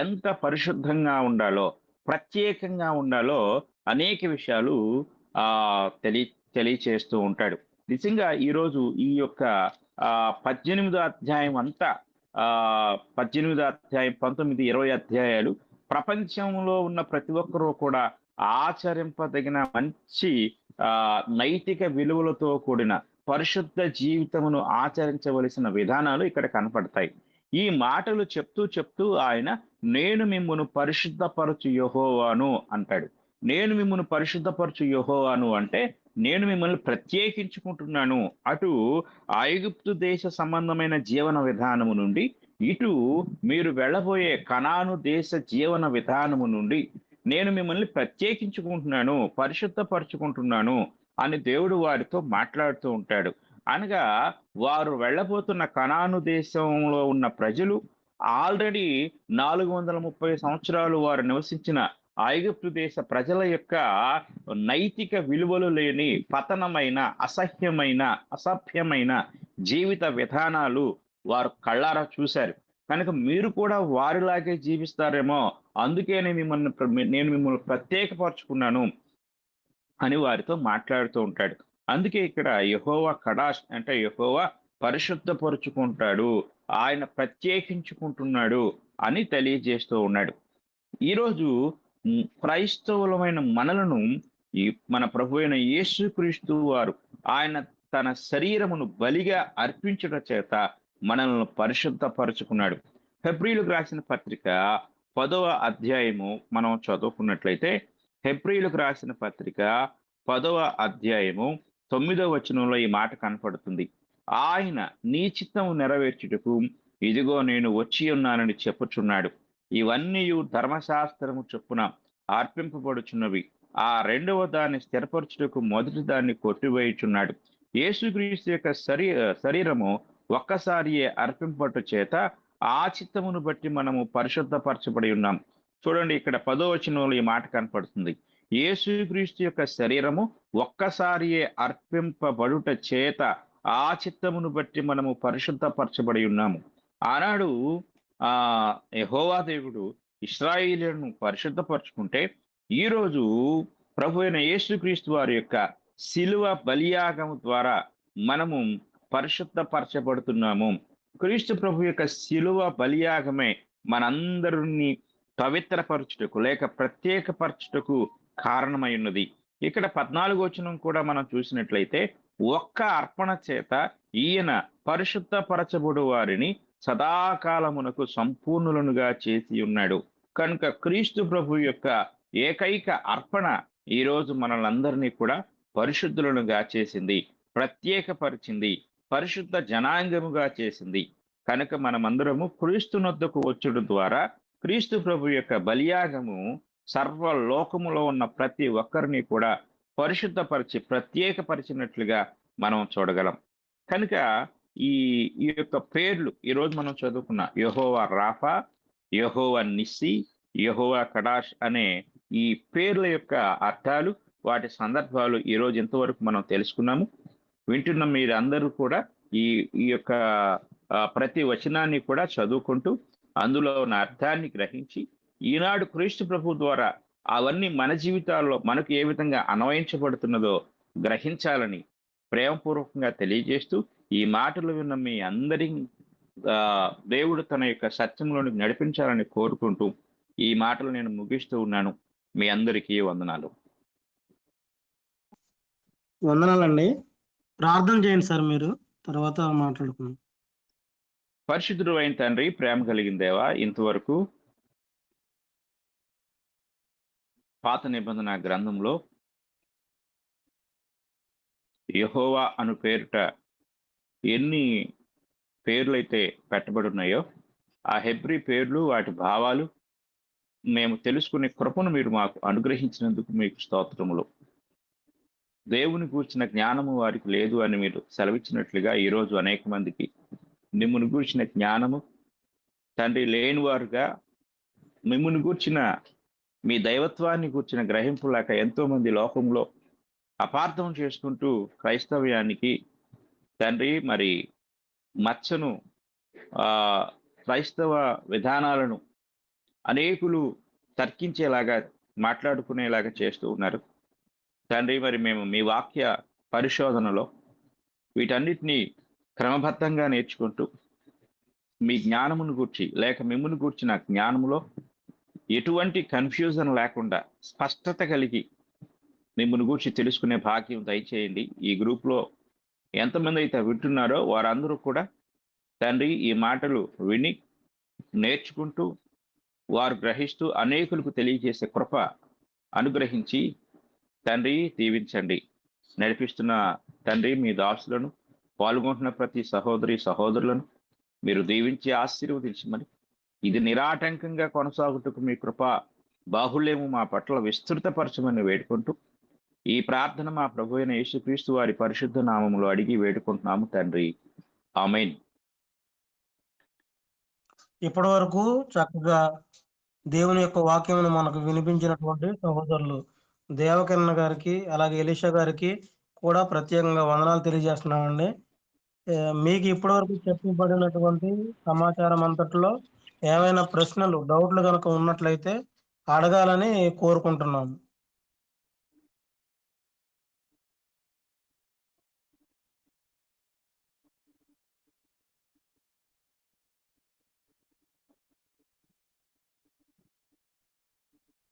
ఎంత పరిశుద్ధంగా ఉండాలో, ప్రత్యేకంగా ఉండాలో అనేక విషయాలు తెలియచేస్తూ ఉంటాడు. నిజంగా ఈరోజు ఈ యొక్క 18వ అధ్యాయం అంతా, 18వ అధ్యాయం 19, 20 అధ్యాయాలు ప్రపంచంలో ఉన్న ప్రతి ఒక్కరూ కూడా ఆచరింపదగిన మంచి నైతిక విలువలతో కూడిన పరిశుద్ధ జీవితమును ఆచరించవలసిన విధానాలు ఇక్కడ కనపడతాయి. ఈ మాటలు చెప్తూ ఆయన నేను మిమ్మును పరిశుద్ధపరచు యెహోవాను అంటాడు. నేను మిమ్మును పరిశుద్ధపరచు యెహోవాను అంటే నేను మిమ్మల్ని ప్రత్యేకించుకుంటున్నాను. అటు ఐగుప్తు దేశ సంబంధమైన జీవన విధానము నుండి ఇటు మీరు వెళ్ళబోయే కనాను దేశ జీవన విధానము నుండి నేను మిమ్మల్ని ప్రత్యేకించుకుంటున్నాను, పరిశుద్ధపరచుకుంటున్నాను అని దేవుడు వారితో మాట్లాడుతూ ఉంటాడు. అనగా వారు వెళ్ళబోతున్న కనాను దేశంలో ఉన్న ప్రజలు ఆల్రెడీ 430 సంవత్సరాలు వారు నివసించిన ఐగుప్తు దేశ ప్రజల యొక్క నైతిక విలువలు లేని పతనమైన, అసభ్యమైన జీవిత విధానాలు వారు కళ్ళారా చూశారు. కనుక మీరు కూడా వారిలాగే జీవిస్తారేమో, అందుకే నేను మిమ్మల్ని ప్రత్యేకపరచుకున్నాను అని వారితో మాట్లాడుతూ ఉంటాడు. అందుకే ఇక్కడ యెహోవా కడాష్ అంటే యెహోవా పరిశుద్ధపరుచుకుంటాడు, ఆయన ప్రత్యేకించుకుంటున్నాడు అని తెలియజేస్తూ ఉన్నాడు. ఈరోజు క్రైస్తవులమైన మనలను మన ప్రభు అయిన యేసుక్రీస్తు వారు ఆయన తన శరీరమును బలిగా అర్పించుట చేత మనల్ని పరిశుద్ధపరుచుకున్నాడు. హెబ్రీయులకు రాసిన పత్రిక 10వ అధ్యాయము మనం చదువుకున్నట్లయితే, హెబ్రీయులకు రాసిన పత్రిక 10వ అధ్యాయము 9వ వచనంలో ఈ మాట కనపడుతుంది. ఆయన నీ చిత్తము నెరవేర్చుటకు ఇదిగో నేను వచ్చి ఉన్నానని చెప్పుచున్నాడు. ఇవన్నీ ధర్మశాస్త్రము చొప్పున అర్పింపబడుచున్నవి. ఆ రెండవ దాన్ని స్థిరపరచుటకు మొదటి దాన్ని కొట్టివేయుచున్నాడు. యేసుక్రీస్తు యొక్క శరీరము ఒక్కసారియే అర్పింపబట్ట చేత ఆ చిత్తమును బట్టి మనము పరిశుద్ధపరచబడి ఉన్నాం. చూడండి, ఇక్కడ 10వ వచనంలో ఈ మాట కనపడుతుంది. యేసుక్రీస్తు యొక్క శరీరము ఒక్కసారియే అర్పింపబడుట చేత ఆ చిత్తమును బట్టి మనము పరిశుద్ధపరచబడి ఉన్నాము. ఆనాడు యెహోవా దేవుడు ఇశ్రాయేలును పరిశుద్ధపరచుకుంటే, ఈరోజు ప్రభు అయిన యేసుక్రీస్తు వారి యొక్క శిలువ బలియాగము ద్వారా మనము పరిశుద్ధపరచబడుతున్నాము. క్రీస్తు ప్రభు యొక్క శిలువ బలియాగమే మనందరినీ పవిత్రపరచుటకు లేక ప్రత్యేకపరచుటకు కారణమై ఉన్నది. ఇక్కడ 14వ వచనం కూడా మనం చూసినట్లయితే, ఒక్క అర్పణ చేత ఈయన పరిశుద్ధపరచబడు వారిని సదాకాలమునకు సంపూర్ణులనుగా చేసి ఉన్నాడు. కనుక క్రీస్తు ప్రభు యొక్క ఏకైక అర్పణ ఈరోజు మనలందరినీ కూడా పరిశుద్ధులనుగా చేసింది. ప్రత్యేకపరిచింది, పరిశుద్ధ జనాంగముగా చేసింది. కనుక మనమందరము క్రీస్తునొద్దకు వచ్చుడు ద్వారా క్రీస్తు ప్రభు యొక్క బలియాగము సర్వలోకములో ఉన్న ప్రతి ఒక్కరిని కూడా పరిశుద్ధపరిచి ప్రత్యేకపరిచినట్లుగా మనం చూడగలం. కనుక ఈ ఈ యొక్క పేర్లు ఈరోజు మనం చదువుకున్న యెహోవా రాఫా, యెహోవా నిస్సి, యెహోవా కడాష్ అనే ఈ పేర్ల యొక్క అర్థాలు, వాటి సందర్భాలు ఈరోజు ఇంతవరకు మనం తెలుసుకున్నాము. వింటున్న మీరందరూ కూడా ఈ ఈ యొక్క ప్రతి వచనాన్ని కూడా చదువుకుంటూ అందులో ఉన్న అర్థాన్ని గ్రహించి ఈనాడు క్రీస్తు ప్రభు ద్వారా అవన్నీ మన జీవితాల్లో మనకు ఏ విధంగా అన్వయించబడుతున్నదో గ్రహించాలని ప్రేమపూర్వకంగా తెలియజేస్తూ ఈ మాటలు విన్న మీ అందరినీ దేవుడు తన యొక్క సత్యంలోనికి నడిపించాలని కోరుకుంటూ ఈ మాటలు నేను ముగిస్తూ ఉన్నాను. మీ అందరికీ వందనాలు. వందనాలండి. ప్రార్థన చేయండి సార్, మీరు తర్వాత మాట్లాడుకుందాం. పరిశుద్ధుడు అయిన తండ్రి, ప్రేమ కలిగిన దేవా, ఇంతవరకు పాత నిబంధన గ్రంథంలో యెహోవా అను పేరుట ఎన్ని పేర్లైతే పెట్టబడి ఉన్నాయో ఆ హెబ్రీ పేర్లు, వాటి భావాలు మేము తెలుసుకునే కృపను మీరు మాకు అనుగ్రహించినందుకు మీకు స్తోత్రములు. దేవుని గూర్చిన జ్ఞానము వారికి లేదు అని మీరు సెలవిచ్చినట్లుగా ఈరోజు అనేక మందికి మిమ్మును గూర్చిన జ్ఞానము తండ్రి లేనివారుగా, మిమ్మును గూర్చిన మీ దైవత్వాన్ని గూర్చిన గ్రహింపు లేక ఎంతో మంది లోకంలో అపార్థం చేసుకుంటూ క్రైస్తవ్యానికి తండ్రి మరి మచ్చను క్రైస్తవ విధానాలను అనేకులు తర్కించేలాగా మాట్లాడుకునేలాగా చేస్తూ ఉన్నారు తండ్రి. మరి మేము మీ వాక్య పరిశోధనలో వీటన్నిటినీ క్రమబద్ధంగా నేర్చుకుంటూ మీ జ్ఞానమును గూర్చి లేక మిమ్మును గూర్చిన జ్ఞానములో ఎటువంటి కన్ఫ్యూజన్ లేకుండా స్పష్టత కలిగి మిమ్మును గూర్చి తెలుసుకునే భాగ్యం దయచేయండి. ఈ గ్రూప్లో ఎంతమంది అయితే వింటున్నారో వారందరూ కూడా తండ్రి ఈ మాటలు విని నేర్చుకుంటూ వారు గ్రహిస్తూ అనేకులకు తెలియజేసే కృప అనుగ్రహించి తండ్రి దీవించండి. నడిపిస్తున్న తండ్రి మీ దాసులను, పాల్గొంటున్న ప్రతి సహోదరి సహోదరులను మీరు దీవించి ఆశీర్వదించమని, ఇది నిరాటంకంగా కొనసాగుటకు మీ కృప బాహుళ్యము మా పట్ల విస్తృతపరచమని వేడుకుంటూ ఈ ప్రార్థన మా ప్రభు అయిన యేసుక్రీస్తు వారి పరిశుద్ధ నామములో అడిగి వేడుకుంటున్నాము తండ్రి, ఆమేన్. ఇప్పటి వరకు చక్కగా దేవుని యొక్క వాక్యమును మనకు వినిపించినటువంటి సహోదరులు దేవకరణ గారికి అలాగే ఎలీషా గారికి కూడా ప్రత్యేకంగా వందనాలు తెలియజేస్తున్నామండి. మీకు ఇప్పటి వరకు చెప్పబడినటువంటి సమాచారం అంతట్లో ఏమైనా ప్రశ్నలు, డౌట్లు కనుక ఉన్నట్లయితే అడగాలని కోరుకుంటున్నాము.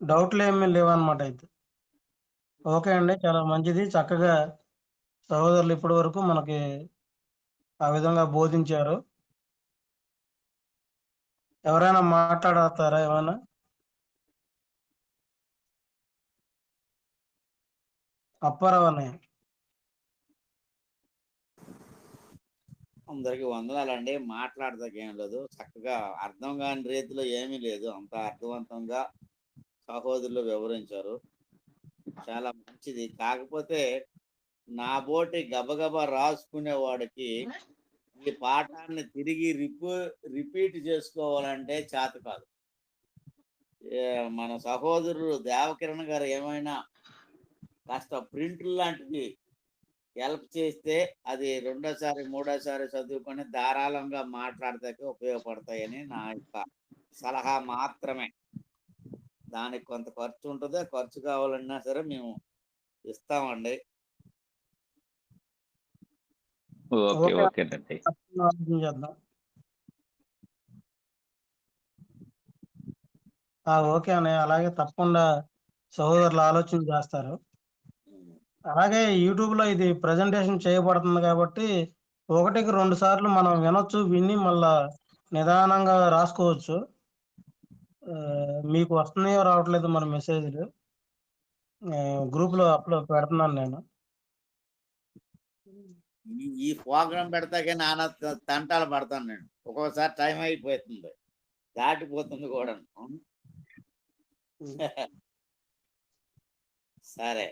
డౌట్లు ఏమీ లేవన్నమాట అయితే. ఓకే అండి, చాలా మంచిది. చక్కగా సహోదరులు ఇప్పటి వరకు మనకి ఆ విధంగా బోధించారు. ఎవరైనా మాట్లాడతారా? ఏమైనా అప్పారావు అన్నయ్య. అందరికి వందనాలండి. మాట్లాడదాక ఏం లేదు, చక్కగా అర్థం కాని రీతిలో ఏమీ లేదు, అంత అర్థవంతంగా సహోదరులు వివరించారు. చాలా మంచిది. కాకపోతే నా బోటి గబగబా రాసుకునే వాడికి ఈ పాఠాన్ని తిరిగి రిపీట్ చేసుకోవాలంటే చేత కాదు. మన సహోదరుడు దేవకిరణ్ గారు ఏమైనా కాస్త ప్రింట్లు లాంటివి హెల్ప్ చేస్తే అది రెండోసారి మూడోసారి చదువుకొని ధారాళంగా మాట్లాడతానికి ఉపయోగపడతాయని నా యొక్క సలహా మాత్రమే. దానికి కొంత ఖర్చు ఉంటుంది, ఖర్చు కావాలన్నా సరే మేము ఇస్తామండి. ఓకే ఓకేనండి. చేద్దాం. ఓకే అన్నయ్య, అలాగే తప్పకుండా సహోదరులు ఆలోచన చేస్తారు. అలాగే యూట్యూబ్ లో ఇది ప్రజెంటేషన్ చేయబడుతుంది కాబట్టి 1కి 2 సార్లు మనం వినొచ్చు, విని మళ్ళా నిదానంగా రాసుకోవచ్చు. మీకు వస్తున్నాయో రావట్లేదు మన మెసేజ్లు, గ్రూప్ లో అప్లోడ్ పెడుతున్నాను నేను. ఈ ప్రోగ్రాం పెడతాకే నానా తంటాలు పడతాను నేను. ఒక్కోసారి టైం అయిపోతుంది, దాటిపోతుంది కూడా. సరే,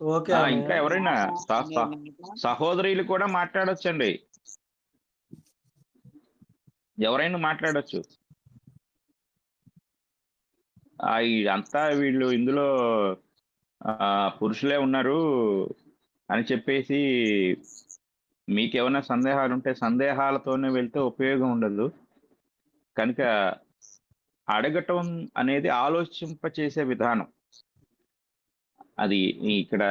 ఓకే ఇంకా అన్నయ్య. ఎవరైనా సహోదరులు కూడా మాట్లాడొచ్చండి, ఎవరైనా మాట్లాడొచ్చు. అంతా వీళ్ళు ఇందులో పురుషులే ఉన్నారు అని చెప్పేసి మీకేమైనా సందేహాలు ఉంటే సందేహాలతోనే వెళ్తే ఉపయోగం ఉండదు. కనుక అడగటం అనేది ఆలోచింపచేసే విధానం. అది ఇక్కడ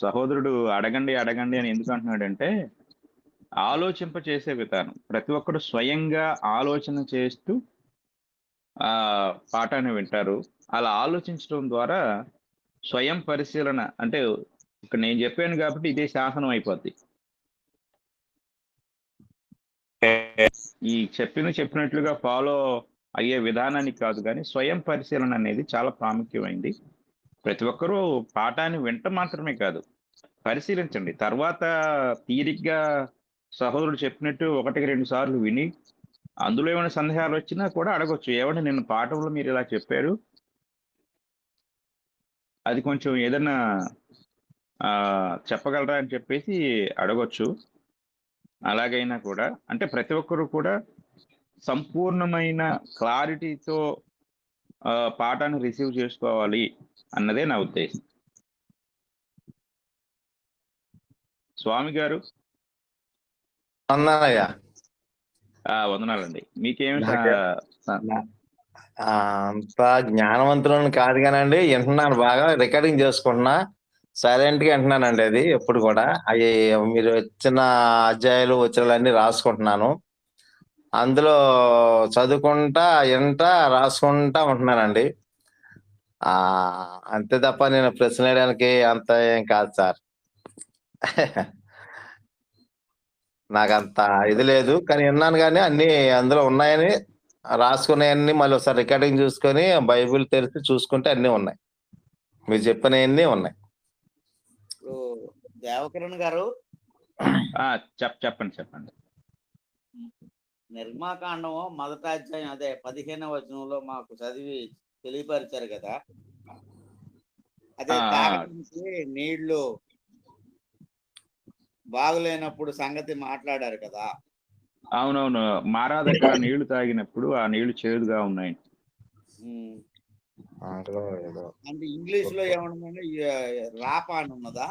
సహోదరుడు అడగండి అడగండి అని ఎందుకు అంటున్నాడంటే ఆలోచింపచేసే విధానం. ప్రతి ఒక్కరు స్వయంగా ఆలోచన చేస్తూ పాఠాన్ని వింటారు. అలా ఆలోచించడం ద్వారా స్వయం పరిశీలన, అంటే ఇక్కడ నేను చెప్పాను కాబట్టి ఇదే శాసనం అయిపోద్ది. ఈ చెప్పినట్లుగా ఫాలో అయ్యే విధానానికి కాదు, కానీ స్వయం పరిశీలన అనేది చాలా ప్రాముఖ్యమైంది. ప్రతి ఒక్కరూ పాఠాన్ని వింట మాత్రమే కాదు, పరిశీలించండి. తర్వాత తీరిగ్గా సహోదరుడు చెప్పినట్టు 1-2 సార్లు విని అందులో ఏమైనా సందేహాలు వచ్చినా కూడా అడగొచ్చు. ఏమంటే నిన్న పాఠంలో మీరు ఇలా చెప్పారు, అది కొంచెం ఏదన్నా చెప్పగలరా అని చెప్పేసి అడగొచ్చు. అలాగైనా కూడా అంటే ప్రతి ఒక్కరు కూడా సంపూర్ణమైన క్లారిటీతో పాఠాన్ని రిసీవ్ చేసుకోవాలి అన్నదే నా ఉద్దేశం. స్వామి గారు వందనాలయ్యా. వందనాలండి. మీకేమి అంత జ్ఞానవంతులను కాదు కానండి, వింటున్నాను, బాగా రికార్డింగ్ చేసుకుంటున్నా, సైలెంట్ గా వింటున్నానండి. అది ఎప్పుడు కూడా అవి మీరు వచ్చిన అధ్యాయాలు వచ్చినవన్నీ రాసుకుంటున్నాను. అందులో చదువుకుంటా రాసుకుంటా ఉంటున్నానండి. అంతే తప్ప నేను ప్రశ్న వేయడానికి అంత ఏం కాదు సార్. నాకంత ఇది లేదు, కానీ విన్నాను కానీ అన్ని అందులో ఉన్నాయని రాసుకునేవన్నీ మళ్ళీ ఒకసారి రికార్డింగ్ చూసుకొని బైబిల్ తెరిచి చూసుకుంటే అన్నీ ఉన్నాయి, మీరు చెప్పినవన్నీ ఉన్నాయి. దేవకిరణ్ గారు చెప్పండి. నిర్మాకాండము 1వ అధ్యాయం అదే 15వ వచనంలో మాకు చదివి తెలియపరిచారు కదా. అదే తాగడానికి నీళ్లు బాగులేనప్పుడు సంగతి మాట్లాడారు కదా. అవునవును, మారా దగ్గర నీళ్లు తాగినప్పుడు ఆ నీళ్లు చేదుగా ఉన్నాయి. అంటే ఇంగ్లీష్ లో ఏమన్నదండి, రాపా అని ఉన్నదా?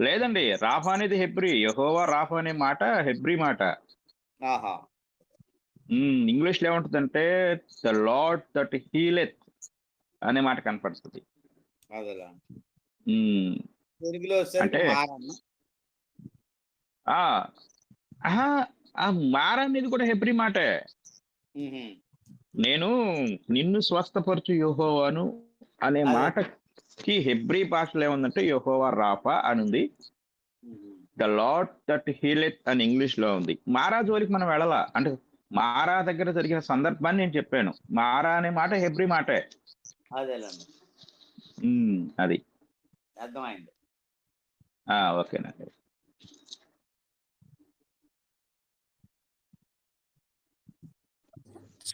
లేదండి, రాఫా అనేది హెబ్రీ. యెహోవా రాఫా అనే మాట హెబ్రీ మాట. ఇంగ్లీష్ లో ఏముంటుందంటే ద లార్డ్ దట్ హీలెత్ అనే మాట కనపడుతుంది. అంటే మారా అనేది కూడా హెబ్రీ మాటే. నేను నిన్ను స్వస్థపరచు యెహోవాను అనే మాటకి హెబ్రీ భాషలో ఏముందంటే యెహోవా రాఫా అని ఉంది. ద లార్డ్ దట్ హీలెత్ అని ఇంగ్లీష్ లో ఉంది. మారా జోలికి మనం వెళ్ళాలా, అంటే మారా దగ్గర జరిగిన సందర్భాన్ని నేను చెప్పాను. మారా అనే మాట హెబ్రీ మాటే. అది అర్థమైంది. ఓకేనండి.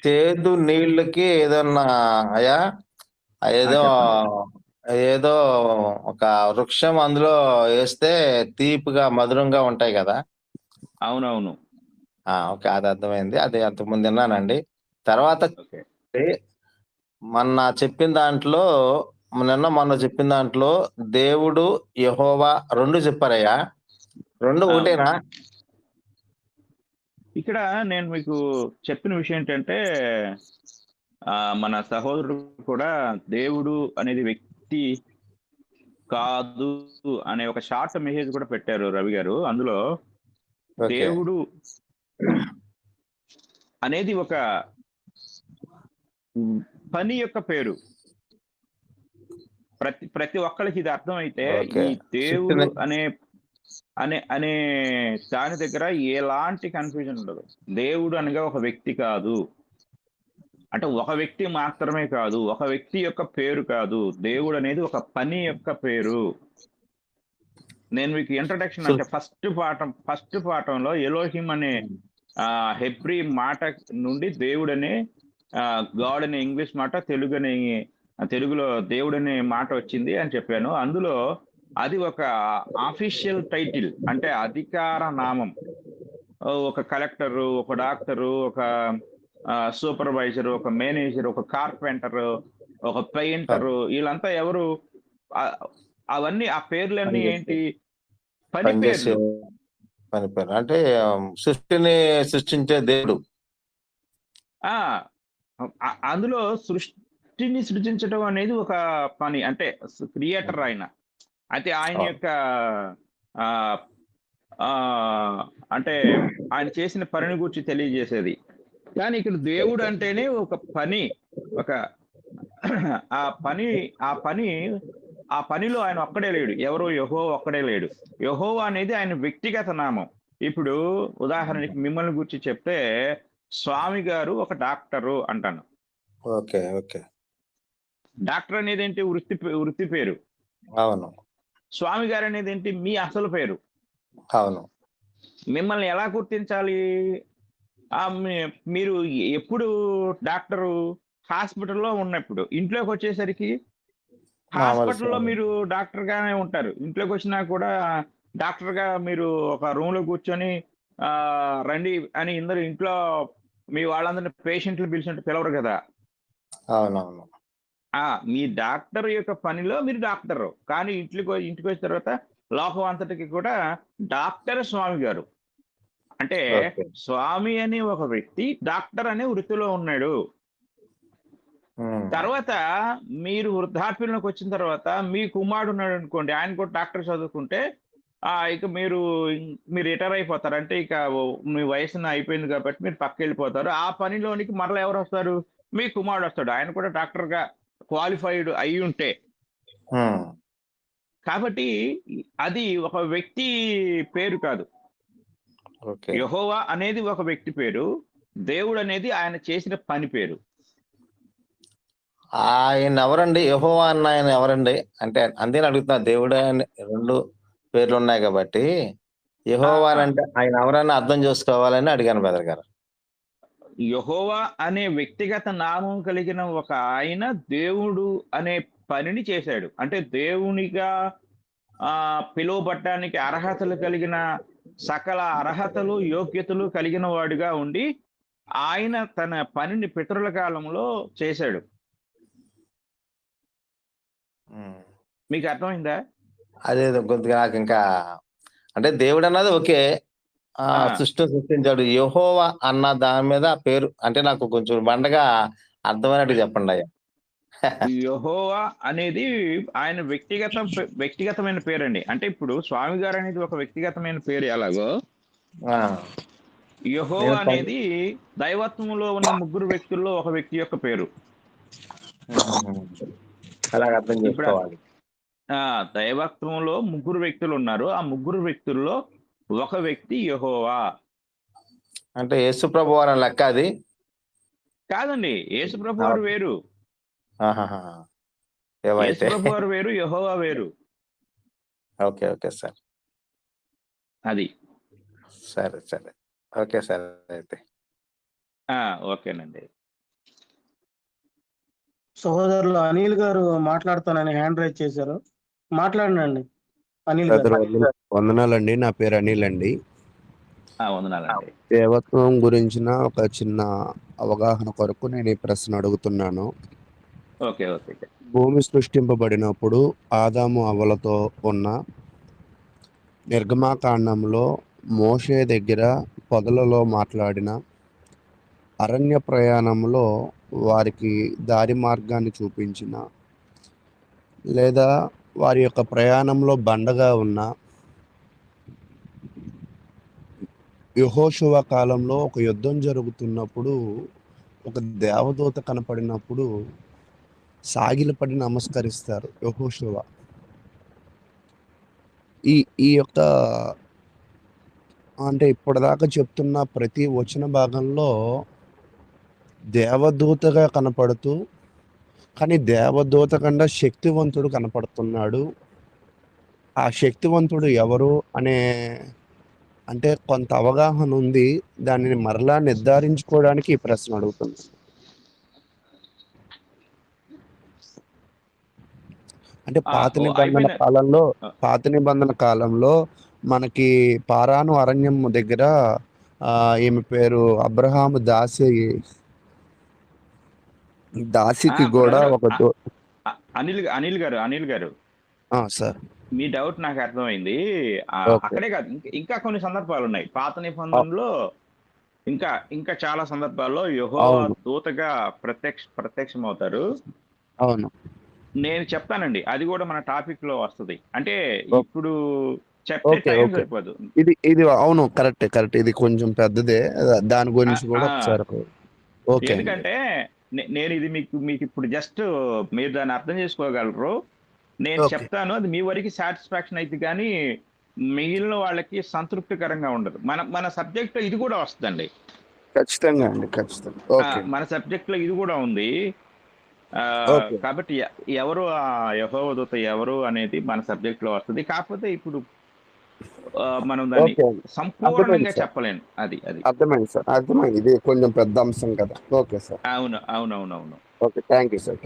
చేదు నీళ్ళకి ఏదన్నా అయ్యా, ఏదో ఒక వృక్షం అందులో వేస్తే తీపిగా మధురంగా ఉంటాయి కదా. అవునవును, ఓకే, అది అర్థమైంది. అది అంతకుముందు విన్నానండి. తర్వాత మొన్న చెప్పిన దాంట్లో మొన్న చెప్పిన దాంట్లో దేవుడు యెహోవా 2 చెప్పారయ్యా, 2 ఒకటేనా? ఇక్కడ నేను మీకు చెప్పిన విషయం ఏంటంటే మన సహోదరుడు కూడా దేవుడు అనేది వ్యక్తి కాదు అనే ఒక షార్ట్ మెసేజ్ కూడా పెట్టారు రవి గారు. అందులో దేవుడు అనేది ఒక పని యొక్క పేరు. ప్రతి ఒక్కరికి ఇది అర్థమైతే ఈ దేవుడు అనే అనే అనే దాని దగ్గర ఎలాంటి కన్ఫ్యూజన్ ఉండదు. దేవుడు అనగా ఒక వ్యక్తి కాదు, అంటే ఒక వ్యక్తి మాత్రమే కాదు, ఒక వ్యక్తి యొక్క పేరు కాదు. దేవుడు అనేది ఒక పని యొక్క పేరు. నేను మీకు ఇంట్రడక్షన్ అంటే ఫస్ట్ పాఠంలో ఎలోహిం అనే హెబ్రీ మాట నుండి దేవుడనే గాడ్ అనే ఇంగ్లీష్ మాట తెలుగులో దేవుడు అనే మాట వచ్చింది అని చెప్పాను. అందులో అది ఒక ఆఫీషియల్ టైటిల్, అంటే అధికార నామం. ఒక కలెక్టరు, ఒక డాక్టరు, ఒక సూపర్వైజర్, ఒక మేనేజర్, ఒక కార్పెంటర్, ఒక పెయింటరు, వీళ్ళంతా ఎవరు? అవన్నీ ఆ పేర్లన్నీ ఏంటి? పని పేర్లు. అంటే సృష్టిని సృష్టించే దేవుడు. అందులో సృష్టిని సృజించడం అనేది ఒక పని, అంటే క్రియేటర్ ఆయన. అయితే ఆయన యొక్క అంటే ఆయన చేసిన పనిని గురించి తెలియజేసేది. కానీ ఇక్కడ దేవుడు అంటేనే ఒక పని, ఒక ఆ పనిలో ఆయన ఒక్కడే లేడు, ఎవరో యెహోవా ఒక్కడే లేడు. యెహోవా అనేది ఆయన వ్యక్తిగత నామం. ఇప్పుడు ఉదాహరణకి మిమ్మల్ని గురించి చెప్తే, స్వామి గారు ఒక డాక్టరు అంటాను. Okay okay. డాక్టర్ అనేది ఏంటి? వృత్తి పేరు. అవును. స్వామి గారు అనేది ఏంటి? మీ అసలు పేరు. అవును. మిమ్మల్ని ఎలా గుర్తించాలి? మీరు ఎప్పుడు డాక్టరు హాస్పిటల్లో ఉన్నప్పుడు, ఇంట్లోకి వచ్చేసరికి హాస్పిటల్లో మీరు డాక్టర్ గానే ఉంటారు. ఇంట్లోకి వచ్చినా కూడా డాక్టర్ గా మీరు ఒక రూమ్ లో కూర్చొని రండి అని ఇంట్లో మీ వాళ్ళందరినీ పేషెంట్లు పిలిచినట్టు పిలవరు కదా. అవునవును. మీ డాక్టర్ యొక్క పనిలో మీరు డాక్టర్, కానీ ఇంటికి వచ్చిన తర్వాత లోకం అంతటికి కూడా డాక్టర్ స్వామి గారు. అంటే స్వామి అనే ఒక వ్యక్తి డాక్టర్ అనే వృత్తిలో ఉన్నాడు. తర్వాత మీరు వృద్ధాప్యంలోకి వచ్చిన తర్వాత మీ కుమారుడు ఉన్నాడు అనుకోండి, ఆయన కూడా డాక్టర్ చదువుకుంటే ఇక మీరు రిటైర్ అయిపోతారు. అంటే ఇక మీ వయసున అయిపోయింది కాబట్టి మీరు పక్క వెళ్ళిపోతారు. ఆ పనిలోనికి మరలా ఎవరు వస్తారు? మీ కుమారుడు వస్తాడు. ఆయన కూడా డాక్టర్ గా క్వాలిఫైడ్ అయి ఉంటే. కాబట్టి అది ఒక వ్యక్తి పేరు కాదు. యెహోవా అనేది ఒక వ్యక్తి పేరు, దేవుడు అనేది ఆయన చేసిన పని పేరు. ఆయన ఎవరండి? యెహోవా అన్న ఆయన ఎవరండి? అంటే అందుకని అడుగుతున్నా. దేవుడు అని 2 పేర్లు ఉన్నాయి కాబట్టి యెహోవా అంటే ఆయన ఎవరైనా అర్థం చేసుకోవాలని అడిగాను బ్రదర్ గారు. యెహోవా అనే వ్యక్తిగత నామం కలిగిన ఒక ఆయన దేవుడు అనే పనిని చేశాడు. అంటే దేవునిగా పిలువబడటానికి అర్హతలు కలిగిన, సకల అర్హతలు యోగ్యతలు కలిగిన వాడిగా ఉండి ఆయన తన పనిని పితరుల కాలంలో చేశాడు. మీకు అర్థమైందా? అదే కొద్దిగా నాకు ఇంకా అంటే దేవుడు అన్నది ఓకే, సృష్టించాడు. యెహోవా అన్న దాని మీద పేరు అంటే నాకు కొంచెం బండగా అర్థమైనట్టు చెప్పండి అయ్యా. యెహోవా అనేది ఆయన వ్యక్తిగతమైన పేరండి. అంటే ఇప్పుడు స్వామి గారు అనేది ఒక వ్యక్తిగతమైన పేరు ఎలాగో, యెహోవా అనేది దైవత్వంలో ఉన్న 3 వ్యక్తుల్లో ఒక వ్యక్తి యొక్క పేరు. అలాగ అర్థం చేసుకోవాలి. దైవత్వంలో 3 వ్యక్తులు ఉన్నారు. ఆ 3 వ్యక్తుల్లో ఒక వ్యక్తి యెహోవా. అంటే యేసు ప్రభు వారి లెక్క అది కాదండి. యేసు ప్రభు వారు వేరు, యేసు ప్రభు వారు వేరు, యెహోవా వేరు. Okay okay sir. అది సరే సరే. Okay sir. అయితే ఓకేనండి. సహోదరులు అనిల్ గారు మాట్లాడుతానని హ్యాండ్ రైజ్ చేశారు. మాట్లాడండి అనిల్ గారు. వందనాలండి. నా పేరు అనిల్ అండి. వందనాలండి. దేవత్వం గురించిన ఒక చిన్న అవగాహన కొరకు నేను ఈ ప్రశ్న అడుగుతున్నాను. Okay okay. భూమి సృష్టింపబడినప్పుడు ఆదాము అవ్వలతో ఉన్న నిర్గమాకాండంలో మోషే దగ్గర పొదలలో మాట్లాడిన, అరణ్య ప్రయాణంలో వారికి దారి మార్గాన్ని చూపించిన, లేదా వారి యొక్క ప్రయాణంలో బండగా ఉన్న యెహోషువ కాలంలో ఒక యుద్ధం జరుగుతున్నప్పుడు ఒక దేవదూత కనపడినప్పుడు సాగిలపడి నమస్కరిస్తారు యెహోషువ. ఈ యొక్క అంటే ఇప్పటిదాకా చెప్తున్న ప్రతి వచన భాగంలో దేవదూతగా కనపడుతూ, కానీ దేవదూత కన్నా శక్తివంతుడు కనపడుతున్నాడు. ఆ శక్తివంతుడు ఎవరు అనే అంటే కొంత అవగాహన ఉంది. దానిని మరలా నిర్ధారించుకోవడానికి ఈ ప్రశ్న అడుగుతున్నాను. అంటే పాత నిబంధన కాలంలో మనకి పారాను అరణ్యం దగ్గర ఈమె పేరు అబ్రహాము దాసికి కూడా ఒక అనిల్ గారు సార్ మీ డౌట్ నాకు అర్థమైంది. అక్కడే కాదు, ఇంకా కొన్ని సందర్భాలు ఉన్నాయి పాత నిబంధనలో. ఇంకా చాలా సందర్భాల్లో యెహోవా దూతగా ప్రత్యక్షం అవుతారు. అవును, నేను చెప్తానండి, అది కూడా మన టాపిక్ లో వస్తుంది. అంటే ఇప్పుడు చెప్తే టైం సరిపోదు. ఇది అవును, కరెక్ట్. ఇది కొంచెం పెద్దదే, దాని గురించి కూడా ఒకసారి. ఎందుకంటే నేను ఇది మీకు ఇప్పుడు జస్ట్ మీరు దాన్ని అర్థం చేసుకోగలరు. నేను చెప్తాను, అది మీ వరకు సాటిస్ఫాక్షన్ అయితే కానీ మిగిలిన వాళ్ళకి సంతృప్తికరంగా ఉండదు. మన సబ్జెక్ట్ లో ఇది కూడా వస్తుందండి. ఖచ్చితంగా అండి, ఖచ్చితంగా మన సబ్జెక్ట్ లో ఇది కూడా ఉంది. కాబట్టి ఎవరు ఆ యెహోవా దూత ఎవరు అనేది మన సబ్జెక్ట్ లో వస్తుంది. కాకపోతే ఇప్పుడు మనం దాన్ని సంపూర్ణంగా చెప్పలేను. అది అర్థమైంది సార్, అర్థమైంది. ఇది కొంచెం పెద్ద అంశం కదా. Okay sir. అవును. Okay, thank you sir.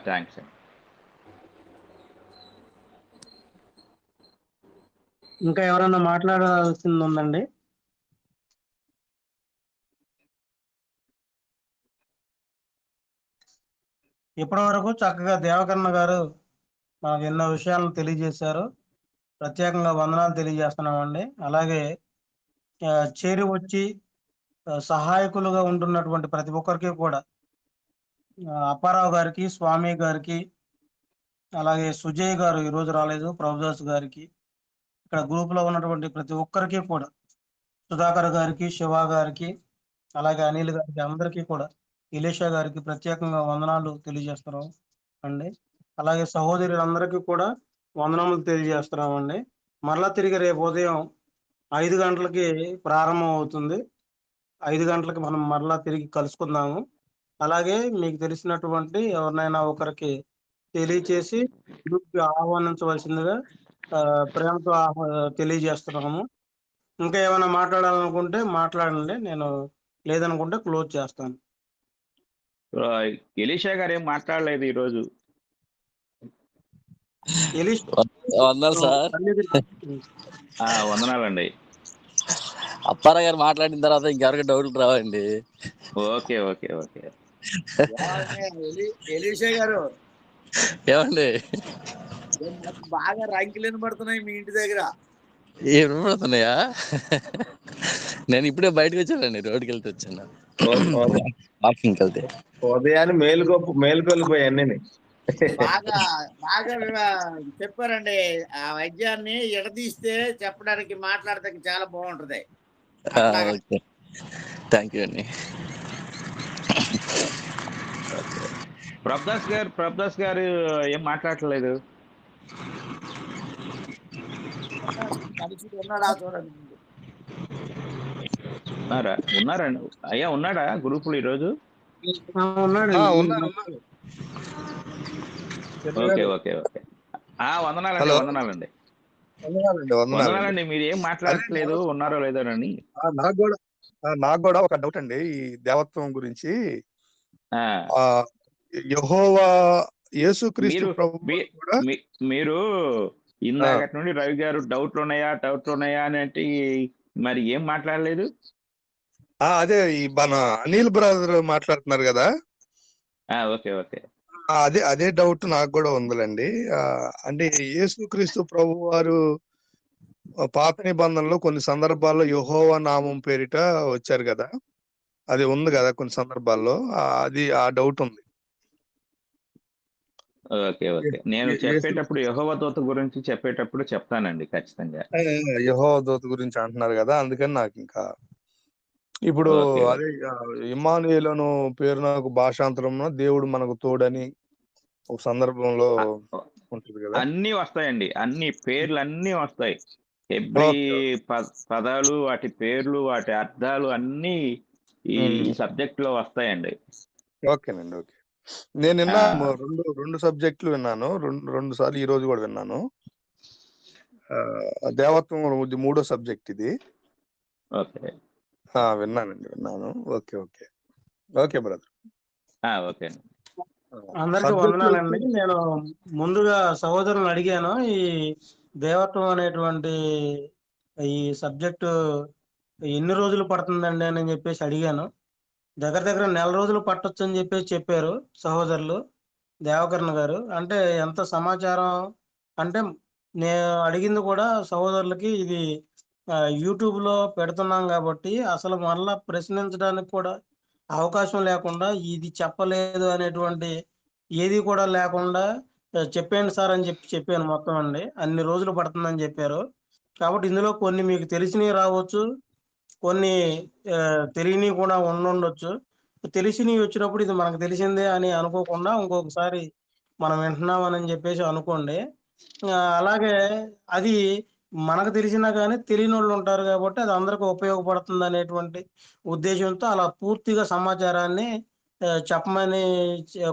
Thanks అండి. ఇంకా ఎవరైనా మాట్లాడాల్సింది ఉందండి? ఇప్పటి వరకు చక్కగా దేవకర్ణ గారు మనకు ఎన్నో విషయాలను తెలియజేశారు. ప్రత్యేకంగా వందనాలు తెలియజేస్తున్నామండి. అలాగే చేరి వచ్చి సహాయకులుగా ఉంటున్నటువంటి ప్రతి ఒక్కరికి కూడా, అప్పారావు గారికి, స్వామి గారికి, అలాగే సుజయ్ గారు ఈరోజు రాలేదు, ప్రభుదాస్ గారికి, ఇక్కడ గ్రూప్ లో ఉన్నటువంటి ప్రతి ఒక్కరికి కూడా, సుధాకర్ గారికి, శివ గారికి, అలాగే అనిల్ గారికి, అందరికీ కూడా, ఇలేషా గారికి ప్రత్యేకంగా వందనాలు తెలియజేస్తున్నాం అండి. అలాగే సహోదరులందరికీ కూడా వందనములు తెలియజేస్తున్నామండి. మరలా తిరిగి రేపు ఉదయం 5 గంటలకి ప్రారంభం అవుతుంది. 5 గంటలకి మనం మరలా తిరిగి కలుసుకుందాము. అలాగే మీకు తెలిసినటువంటి ఎవరినైనా ఒకరికి తెలియచేసి గ్రూప్కి ఆహ్వానించవలసిందిగా ప్రేమతో తెలియజేస్తున్నాము. ఇంకా ఏమైనా మాట్లాడాలనుకుంటే మాట్లాడండి, నేను లేదనుకుంటే క్లోజ్ చేస్తాను. ఎలీషా గారు ఏం మాట్లాడలేదు ఈరోజు. వందనాలు సార్. వందనాలండి. అప్పారావు గారు మాట్లాడిన తర్వాత ఇంకెవరికి డౌట్లు రావండి. ఓకే. ఎలీషా గారు ఏమండి, బాగా రంకులు వినబడుతున్నాయి మీ ఇంటి దగ్గర. ఏం వినబడుతున్నాయా? నేను ఇప్పుడే బయటకు వచ్చానండి, రోడ్డుకి వెళ్తే వచ్చాను, వాకింగ్కి వెళ్తే. ఉదయాన్ని మేలుకొల్పోయి అన్ని బాగా చెప్పారండి. ఆ వైద్యాన్ని ఎడదీస్తే చెప్పడానికి మాట్లాడటానికి చాలా బాగుంటది. థ్యాంక్ యూ అండి. ప్రభుదాస్ గారు ఏం మాట్లాడట్లేదు. ఉన్నారండి అయ్యా, ఉన్నాడా గ్రూపులు ఈరోజు? ఓకే. వందనాలండి. మీరు ఏం మాట్లాడట్లేదు, ఉన్నారో లేదోనని. నాకు కూడా ఒక డౌట్ అండి ఈ దేవత్వం గురించి. యెహోవా యేసుక్రీస్తు ప్రభువు మీరు ఇందాకటి నుండి రవి గారు డౌట్లు ఉన్నాయా అని అంటే మరి ఏం మాట్లాడలేదు. అదే ఈ మన అనిల్ బ్రదర్ మాట్లాడుతున్నారు కదా. ఓకే. అదే డౌట్ నాకు కూడా ఉందండి. అంటే యేసుక్రీస్తు ప్రభు వారు పాత నిబంధనలో కొన్ని సందర్భాల్లో యెహోవా నామం పేరిట వచ్చారు కదా, అది ఉంది కదా కొన్ని సందర్భాల్లో. అది ఆ డౌట్ ఉంది. ఓకే. నేను చెప్పేటప్పుడు యెహోవా దూత గురించి చెప్పేటప్పుడు చెప్తానండి ఖచ్చితంగా. యెహోవా దూత గురించి అంటున్నారు కదా, అందుకని నాకు ఇంకా ఇప్పుడు అదే ఇమ్మానుయేలును పేరు నాకు భాషాంతరంలో దేవుడు మనకు తోడని ఒక సందర్భంలో ఉంటుంది కదా. అన్ని వస్తాయండి, అన్ని పేర్లు అన్ని వస్తాయి. ఎవ్రీ పదాలు, వాటి పేర్లు, వాటి అర్థాలు అన్ని ఈ సబ్జెక్ట్ లో వస్తాయండి. ఓకేనండి, ఓకే. నేను విన్నాను, రెండు సబ్జెక్టులు విన్నాను, రెండు సార్లు ఈ రోజు కూడా విన్నాను. దేవత్వం ఇది 3వ సబ్జెక్ట్ ఇది. ఓకే. విన్నాను. Okay okay okay brother. Okay. అందరికీ సబ్జెక్ట్ వందనాలండి. నేను ముందుగా సహోదరులను అడిగాను, ఈ దేవత్వం అనేటువంటి ఈ సబ్జెక్టు ఎన్ని రోజులు పడుతుందండి అని చెప్పేసి అడిగాను. దగ్గర నెల రోజులు పట్టొచ్చు అని చెప్పేసి చెప్పారు సహోదరులు దేవకరణ గారు. అంటే ఎంత సమాచారం అంటే నేను అడిగింది కూడా సహోదరులకి ఇది యూట్యూబ్లో పెడుతున్నాం కాబట్టి అసలు మళ్ళా ప్రశ్నించడానికి కూడా అవకాశం లేకుండా, ఇది చెప్పలేదు అనేటువంటి ఏది కూడా లేకుండా చెప్పండి సార్ అని చెప్పాను మొత్తం అండి. అన్ని రోజులు పడుతుందని చెప్పారు. కాబట్టి ఇందులో కొన్ని మీకు తెలిసినవి రావచ్చు, కొన్ని తెలియనివి కూడా ఉండుండొచ్చు. తెలిసినవి వచ్చినప్పుడు ఇది మనకు తెలిసిందే అని అనుకోకుండా ఇంకొకసారి మనం వింటున్నామని చెప్పేసి అనుకోండి. అలాగే అది మనకు తెలిసినా కానీ తెలియని వాళ్ళు ఉంటారు కాబట్టి అది అందరికీ ఉపయోగపడుతుంది అనేటువంటి ఉద్దేశంతో అలా పూర్తిగా సమాచారాన్ని చెప్పమని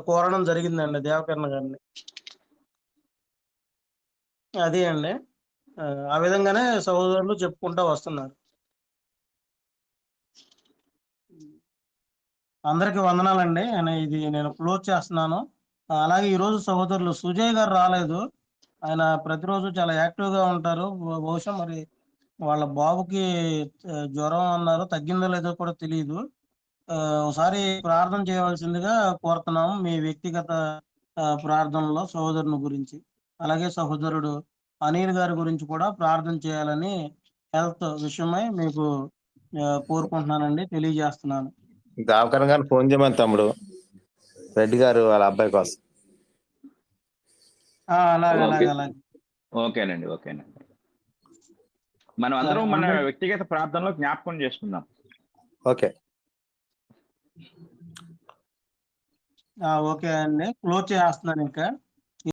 కోరడం జరిగిందండి దేవకర్ణ గారిని. అది అండి. ఆ విధంగానే సహోదరులు చెప్పుకుంటా వస్తున్నారు. అందరికీ వందనాలండి. ఇది నేను క్లోజ్ చేస్తున్నాను. అలాగే ఈరోజు సహోదరులు సుజయ్ గారు రాలేదు. ఆయన ప్రతిరోజు చాలా యాక్టివ్గా ఉంటారు. బహుశా మరి వాళ్ళ బాబుకి జ్వరం అన్నారు, తగ్గిందో లేదో కూడా తెలియదు. ఒకసారి ప్రార్థన చేయవలసిందిగా కోరుతున్నాము మీ వ్యక్తిగత ప్రార్థనలో సహోదరుని గురించి. అలాగే సహోదరుడు అనిల్ గారి గురించి కూడా ప్రార్థన చేయాలని హెల్త్ విషయమై మీకు కోరుకుంటున్నానండి, తెలియజేస్తున్నాను. దావకరణ గారు ఫోన్ చేయమని తమ్ముడు రెడ్డి గారు వాళ్ళ అబ్బాయి కోసం. అలాగే. ఓకేనండి. మనం అందరం మన వ్యక్తిగత ప్రార్థనలో జ్ఞాపకం చేసుకుందాం. ఓకే ఓకే అండి, క్లోజ్ చేస్తున్నాను ఇంకా.